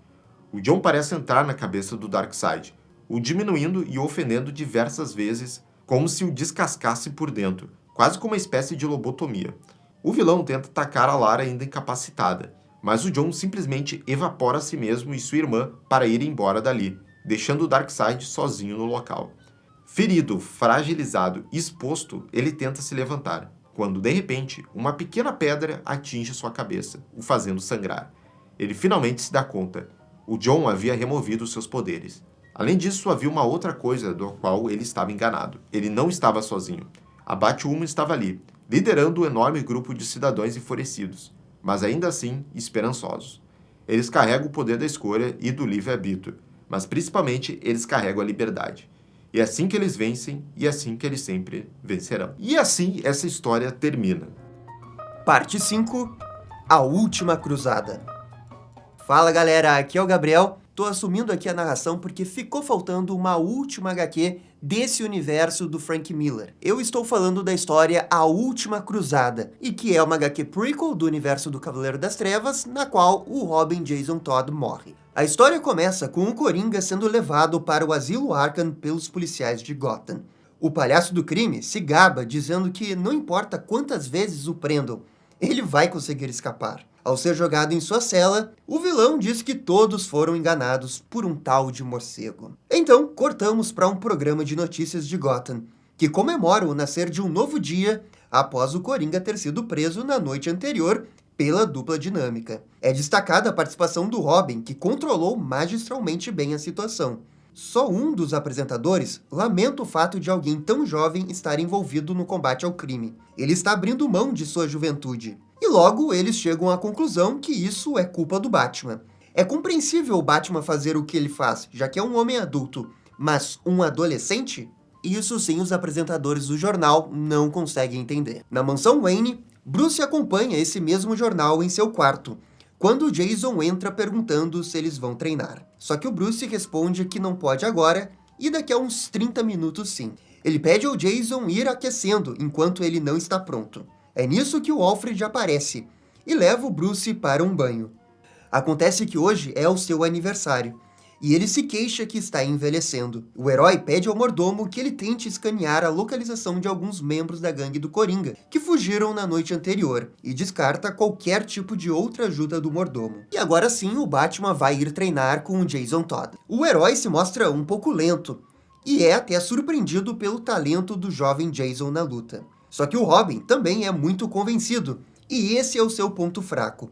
O John parece entrar na cabeça do Darkseid, o diminuindo e ofendendo diversas vezes, como se o descascasse por dentro, quase como uma espécie de lobotomia. O vilão tenta atacar a Lara ainda incapacitada, mas o John simplesmente evapora a si mesmo e sua irmã para ir embora dali, deixando o Darkseid sozinho no local. Ferido, fragilizado e exposto, ele tenta se levantar, quando de repente uma pequena pedra atinge sua cabeça, o fazendo sangrar. Ele finalmente se dá conta. O John havia removido seus poderes. Além disso, havia uma outra coisa do qual ele estava enganado. Ele não estava sozinho. A Batwoman estava ali, liderando um enorme grupo de cidadãos enfurecidos. mas ainda assim esperançosos. Eles carregam o poder da escolha e do livre-arbítrio, mas principalmente eles carregam a liberdade. E é assim que eles vencem, e é assim que eles sempre vencerão. E assim essa história termina. Parte 5. A Última Cruzada. Fala galera, aqui é o Gabriel. Tô assumindo aqui a narração porque ficou faltando uma última HQ desse universo do Frank Miller. Eu estou falando da história A Última Cruzada, e que é uma HQ prequel do universo do Cavaleiro das Trevas, na qual o Robin Jason Todd morre. A história começa com o Coringa sendo levado para o Asilo Arkham pelos policiais de Gotham. O palhaço do crime se gaba dizendo que não importa quantas vezes o prendam, ele vai conseguir escapar. Ao ser jogado em sua cela, o vilão diz que todos foram enganados por um tal de morcego. Então, cortamos para um programa de notícias de Gotham, que comemora o nascer de um novo dia após o Coringa ter sido preso na noite anterior pela dupla dinâmica. É destacada a participação do Robin, que controlou magistralmente bem a situação. Só um dos apresentadores lamenta o fato de alguém tão jovem estar envolvido no combate ao crime. Ele está abrindo mão de sua juventude. E logo eles chegam à conclusão que isso é culpa do Batman. É compreensível o Batman fazer o que ele faz, já que é um homem adulto, mas um adolescente? Isso sim os apresentadores do jornal não conseguem entender. Na mansão Wayne, Bruce acompanha esse mesmo jornal em seu quarto, quando Jason entra perguntando se eles vão treinar. Só que o Bruce responde que não pode agora e daqui a uns 30 minutos sim. Ele pede ao Jason ir aquecendo enquanto ele não está pronto. É nisso que o Alfred aparece e leva o Bruce para um banho. Acontece que hoje é o seu aniversário e ele se queixa que está envelhecendo. O herói pede ao mordomo que ele tente escanear a localização de alguns membros da gangue do Coringa, que fugiram na noite anterior, e descarta qualquer tipo de outra ajuda do mordomo. E agora sim, o Batman vai ir treinar com o Jason Todd. O herói se mostra um pouco lento, e é até surpreendido pelo talento do jovem Jason na luta. Só que o Robin também é muito convencido, e esse é o seu ponto fraco,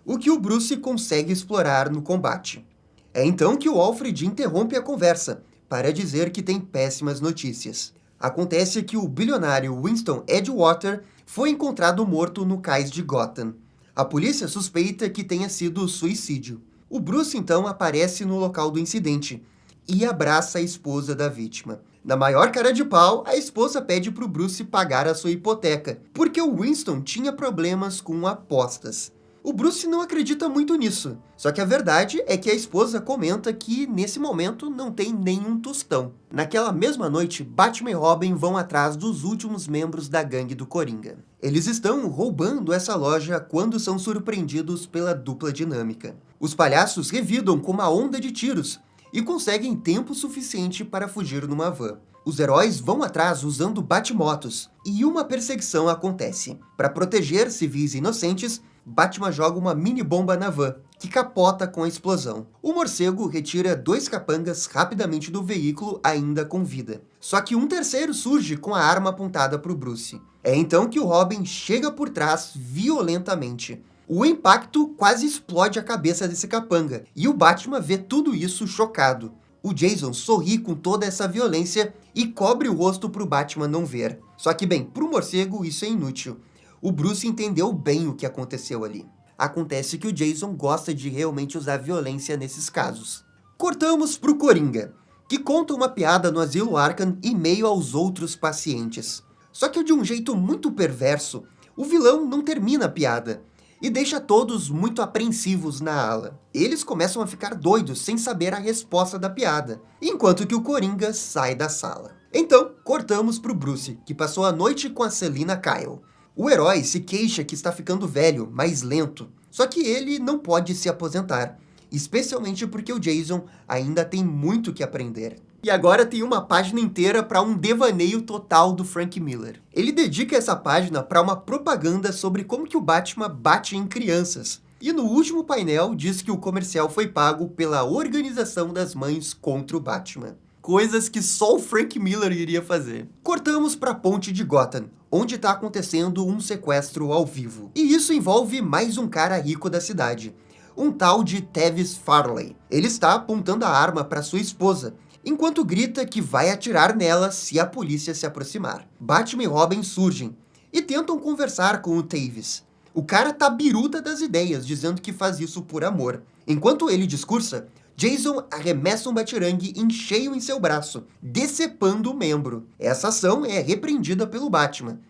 o que o Bruce consegue explorar no combate. É então que o Alfred interrompe a conversa, para dizer que tem péssimas notícias. Acontece que o bilionário Winston Edgewater foi encontrado morto no cais de Gotham. A polícia suspeita que tenha sido suicídio. O Bruce então aparece no local do incidente e abraça a esposa da vítima. Na maior cara de pau, a esposa pede para o Bruce pagar a sua hipoteca, porque o Winston tinha problemas com apostas. O Bruce não acredita muito nisso, só que a verdade é que a esposa comenta que, nesse momento, não tem nenhum tostão. Naquela mesma noite, Batman e Robin vão atrás dos últimos membros da gangue do Coringa. Eles estão roubando essa loja quando são surpreendidos pela dupla dinâmica. Os palhaços revidam com uma onda de tiros e conseguem tempo suficiente para fugir numa van. Os heróis vão atrás usando batimotos, e uma perseguição acontece. Para proteger civis inocentes, Batman joga uma mini bomba na van, que capota com a explosão. O morcego retira 2 capangas rapidamente do veículo, ainda com vida. Só que um terceiro surge com a arma apontada para o Bruce. É então que o Robin chega por trás violentamente. O impacto quase explode a cabeça desse capanga, e o Batman vê tudo isso chocado. O Jason sorri com toda essa violência e cobre o rosto para o Batman não ver. Só que bem, para o morcego isso é inútil. O Bruce entendeu bem o que aconteceu ali. Acontece que o Jason gosta de realmente usar violência nesses casos. Cortamos pro Coringa, que conta uma piada no Asilo Arkham em meio aos outros pacientes. Só que de um jeito muito perverso, o vilão não termina a piada e deixa todos muito apreensivos na ala. Eles começam a ficar doidos sem saber a resposta da piada, enquanto que o Coringa sai da sala. Então, cortamos pro Bruce, que passou a noite com a Selina Kyle. O herói se queixa que está ficando velho, mais lento, só que ele não pode se aposentar, especialmente porque o Jason ainda tem muito que aprender. E agora tem uma página inteira para um devaneio total do Frank Miller. Ele dedica essa página para uma propaganda sobre como que o Batman bate em crianças. E no último painel diz que o comercial foi pago pela Organização das Mães contra o Batman. Coisas que só o Frank Miller iria fazer. Cortamos para a ponte de Gotham, onde está acontecendo um sequestro ao vivo. E isso envolve mais um cara rico da cidade, um tal de Tavis Farley. Ele está apontando a arma para sua esposa, enquanto grita que vai atirar nela se a polícia se aproximar. Batman e Robin surgem e tentam conversar com o Tavis. O cara tá biruta das ideias, dizendo que faz isso por amor. Enquanto ele discursa, Jason arremessa um batirangue em cheio em seu braço, decepando o membro. Essa ação é repreendida pelo Batman,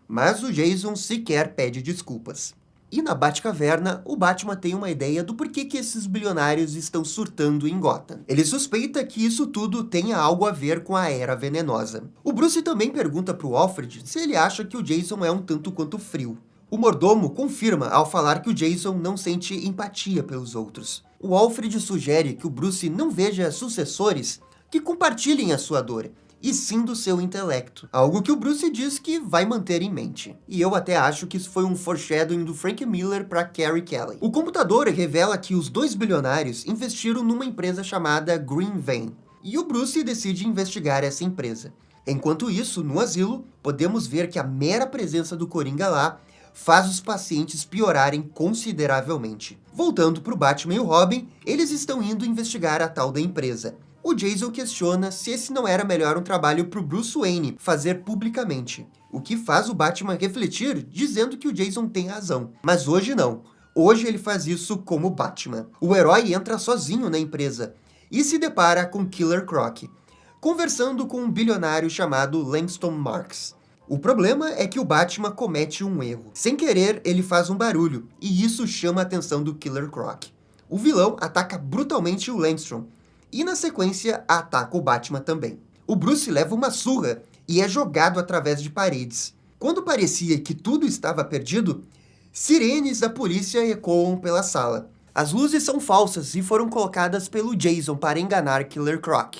mas o Jason sequer pede desculpas. E na Batcaverna, o Batman tem uma ideia do porquê que esses bilionários estão surtando em Gotham. Ele suspeita que isso tudo tenha algo a ver com a Era Venenosa. O Bruce também pergunta pro Alfred se ele acha que o Jason é um tanto quanto frio. O mordomo confirma ao falar que o Jason não sente empatia pelos outros. O Alfred sugere que o Bruce não veja sucessores que compartilhem a sua dor, e sim do seu intelecto. Algo que o Bruce diz que vai manter em mente. E eu até acho que isso foi um foreshadowing do Frank Miller para Carrie Kelly. O computador revela que os dois bilionários investiram numa empresa chamada Green Vein, e o Bruce decide investigar essa empresa. Enquanto isso, no asilo, podemos ver que a mera presença do Coringa lá faz os pacientes piorarem consideravelmente. Voltando para o Batman e o Robin, eles estão indo investigar a tal da empresa. O Jason questiona se esse não era melhor um trabalho para o Bruce Wayne fazer publicamente, o que faz o Batman refletir, dizendo que o Jason tem razão. Mas hoje não. Hoje ele faz isso como Batman. O herói entra sozinho na empresa e se depara com Killer Croc, conversando com um bilionário chamado Langston Marks. O problema é que o Batman comete um erro. Sem querer, ele faz um barulho, e isso chama a atenção do Killer Croc. O vilão ataca brutalmente o Langston, e na sequência ataca o Batman também. O Bruce leva uma surra e é jogado através de paredes. Quando parecia que tudo estava perdido, sirenes da polícia ecoam pela sala. As luzes são falsas e foram colocadas pelo Jason para enganar Killer Croc,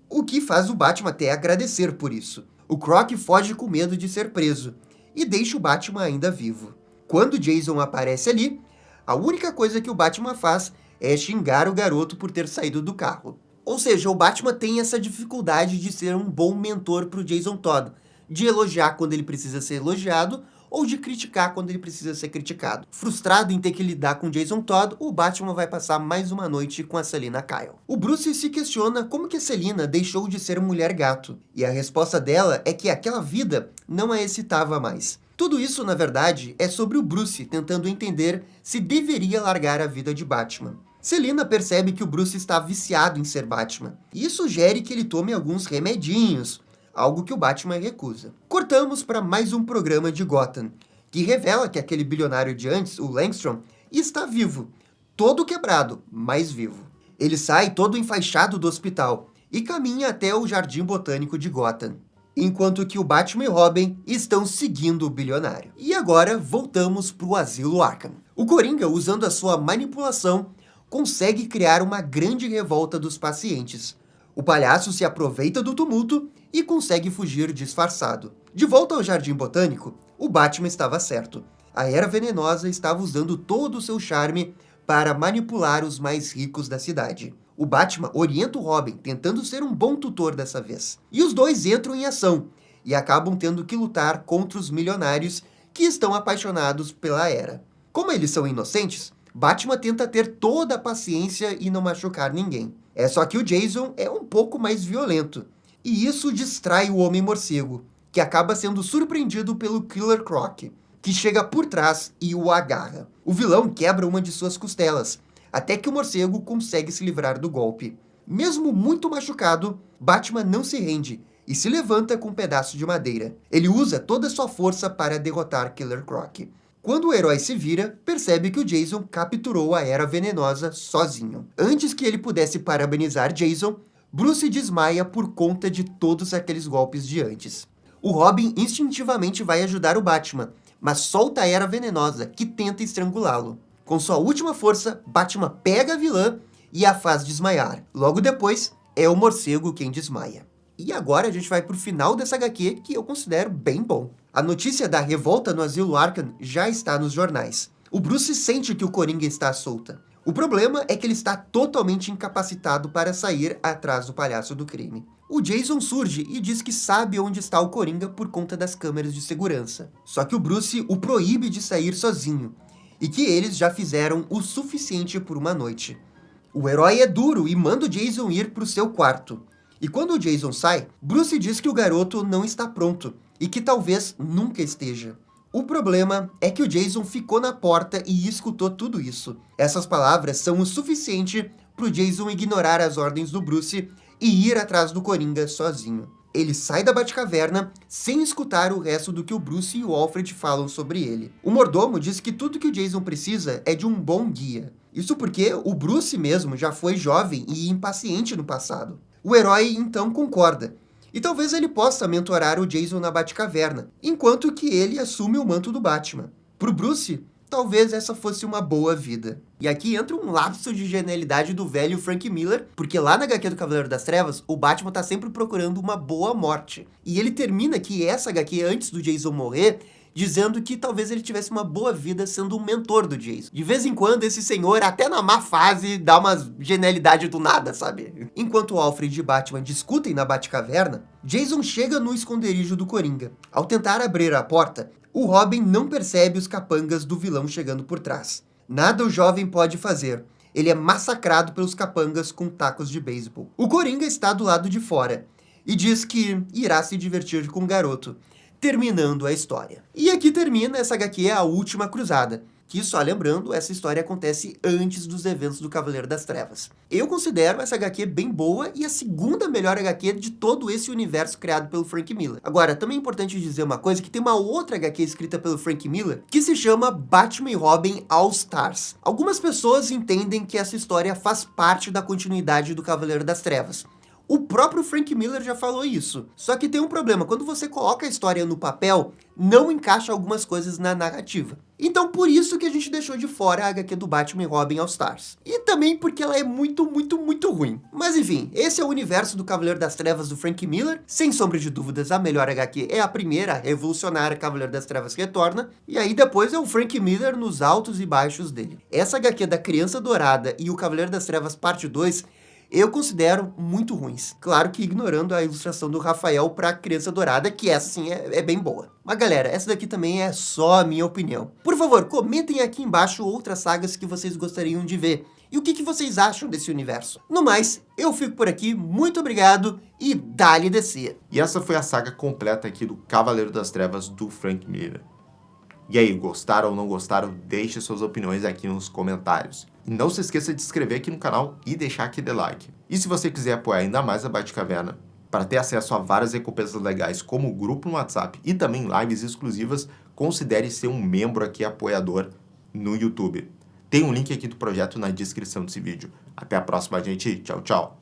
o que faz o Batman até agradecer por isso. O Croc foge com medo de ser preso e deixa o Batman ainda vivo. Quando Jason aparece ali, a única coisa que o Batman faz é xingar o garoto por ter saído do carro. Ou seja, o Batman tem essa dificuldade de ser um bom mentor para o Jason Todd, de elogiar quando ele precisa ser elogiado, ou de criticar quando ele precisa ser criticado. Frustrado em ter que lidar com Jason Todd, o Batman vai passar mais uma noite com a Selina Kyle. O Bruce se questiona como que a Selina deixou de ser mulher gato, e a resposta dela é que aquela vida não a excitava mais. Tudo isso, na verdade, é sobre o Bruce tentando entender se deveria largar a vida de Batman. Selina percebe que o Bruce está viciado em ser Batman, e sugere que ele tome alguns remedinhos, algo que o Batman recusa. Cortamos para mais um programa de Gotham, que revela que aquele bilionário de antes, o Langstrom, está vivo, todo quebrado, mas vivo. Ele sai todo enfaixado do hospital e caminha até o Jardim Botânico de Gotham, enquanto que o Batman e Robin estão seguindo o bilionário. E agora voltamos para o Asilo Arkham. O Coringa, usando a sua manipulação, consegue criar uma grande revolta dos pacientes. O palhaço se aproveita do tumulto e consegue fugir disfarçado. De volta ao Jardim Botânico, o Batman estava certo. A Era Venenosa estava usando todo o seu charme para manipular os mais ricos da cidade. O Batman orienta o Robin, tentando ser um bom tutor dessa vez. E os dois entram em ação e acabam tendo que lutar contra os milionários que estão apaixonados pela Era. Como eles são inocentes, Batman tenta ter toda a paciência e não machucar ninguém. É só que o Jason é um pouco mais violento, e isso distrai o Homem-Morcego, que acaba sendo surpreendido pelo Killer Croc, que chega por trás e o agarra. O vilão quebra uma de suas costelas, até que o morcego consegue se livrar do golpe. Mesmo muito machucado, Batman não se rende e se levanta com um pedaço de madeira. Ele usa toda a sua força para derrotar Killer Croc. Quando o herói se vira, percebe que o Jason capturou a Era Venenosa sozinho. Antes que ele pudesse parabenizar Jason, Bruce desmaia por conta de todos aqueles golpes de antes. O Robin instintivamente vai ajudar o Batman, mas solta a Era Venenosa, que tenta estrangulá-lo. Com sua última força, Batman pega a vilã e a faz desmaiar. Logo depois, é o morcego quem desmaia. E agora a gente vai pro final dessa HQ, que eu considero bem bom. A notícia da revolta no Asilo Arkham já está nos jornais. O Bruce sente que o Coringa está solta. O problema é que ele está totalmente incapacitado para sair atrás do palhaço do crime. O Jason surge e diz que sabe onde está o Coringa por conta das câmeras de segurança. Só que o Bruce o proíbe de sair sozinho, e que eles já fizeram o suficiente por uma noite. O herói é duro e manda o Jason ir para o seu quarto. E quando o Jason sai, Bruce diz que o garoto não está pronto, e que talvez nunca esteja. O problema é que o Jason ficou na porta e escutou tudo isso. Essas palavras são o suficiente para o Jason ignorar as ordens do Bruce e ir atrás do Coringa sozinho. Ele sai da Batcaverna sem escutar o resto do que o Bruce e o Alfred falam sobre ele. O mordomo diz que tudo que o Jason precisa é de um bom guia. Isso porque o Bruce mesmo já foi jovem e impaciente no passado. O herói então concorda. E talvez ele possa mentorar o Jason na Batcaverna, enquanto que ele assume o manto do Batman. Pro Bruce, talvez essa fosse uma boa vida. E aqui entra um lapso de genialidade do velho Frank Miller, porque lá na HQ do Cavaleiro das Trevas, o Batman tá sempre procurando uma boa morte. E ele termina aqui essa HQ antes do Jason morrer, dizendo que talvez ele tivesse uma boa vida sendo um mentor do Jason. De vez em quando, esse senhor, até na má fase, dá uma genialidade do nada, sabe? Enquanto o Alfred e Batman discutem na Batcaverna, Jason chega no esconderijo do Coringa. Ao tentar abrir a porta, o Robin não percebe os capangas do vilão chegando por trás. Nada o jovem pode fazer. Ele é massacrado pelos capangas com tacos de beisebol. O Coringa está do lado de fora e diz que irá se divertir com o garoto, terminando a história. E aqui termina essa HQ, A Última Cruzada, que, só lembrando, essa história acontece antes dos eventos do Cavaleiro das Trevas. Eu considero essa HQ bem boa e a segunda melhor HQ de todo esse universo criado pelo Frank Miller. Agora, também é importante dizer uma coisa, que tem uma outra HQ escrita pelo Frank Miller, que se chama Batman e Robin All Stars. Algumas pessoas entendem que essa história faz parte da continuidade do Cavaleiro das Trevas. O próprio Frank Miller já falou isso. Só que tem um problema, quando você coloca a história no papel, não encaixa algumas coisas na narrativa. Então por isso que a gente deixou de fora a HQ do Batman e Robin All Stars. E também porque ela é muito ruim. Mas enfim, esse é o universo do Cavaleiro das Trevas do Frank Miller. Sem sombra de dúvidas, a melhor HQ é a primeira, a revolucionária Cavaleiro das Trevas Retorna. E aí depois é o Frank Miller nos altos e baixos dele. Essa HQ da Criança Dourada e o Cavaleiro das Trevas Parte 2, eu considero muito ruins. Claro que ignorando a ilustração do Rafael pra Criança Dourada, que essa sim é bem boa. Mas galera, essa daqui também é só a minha opinião. Por favor, comentem aqui embaixo outras sagas que vocês gostariam de ver. E o que vocês acham desse universo? No mais, eu fico por aqui, muito obrigado e dá-lhe DC. E essa foi a saga completa aqui do Cavaleiro das Trevas do Frank Miller. E aí, gostaram ou não gostaram? Deixe suas opiniões aqui nos comentários. E não se esqueça de se inscrever aqui no canal e deixar aquele like. E se você quiser apoiar ainda mais a Batcaverna, para ter acesso a várias recompensas legais como o grupo no WhatsApp e também lives exclusivas, considere ser um membro aqui apoiador no YouTube. Tem um link aqui do projeto na descrição desse vídeo. Até a próxima, gente. Tchau, tchau.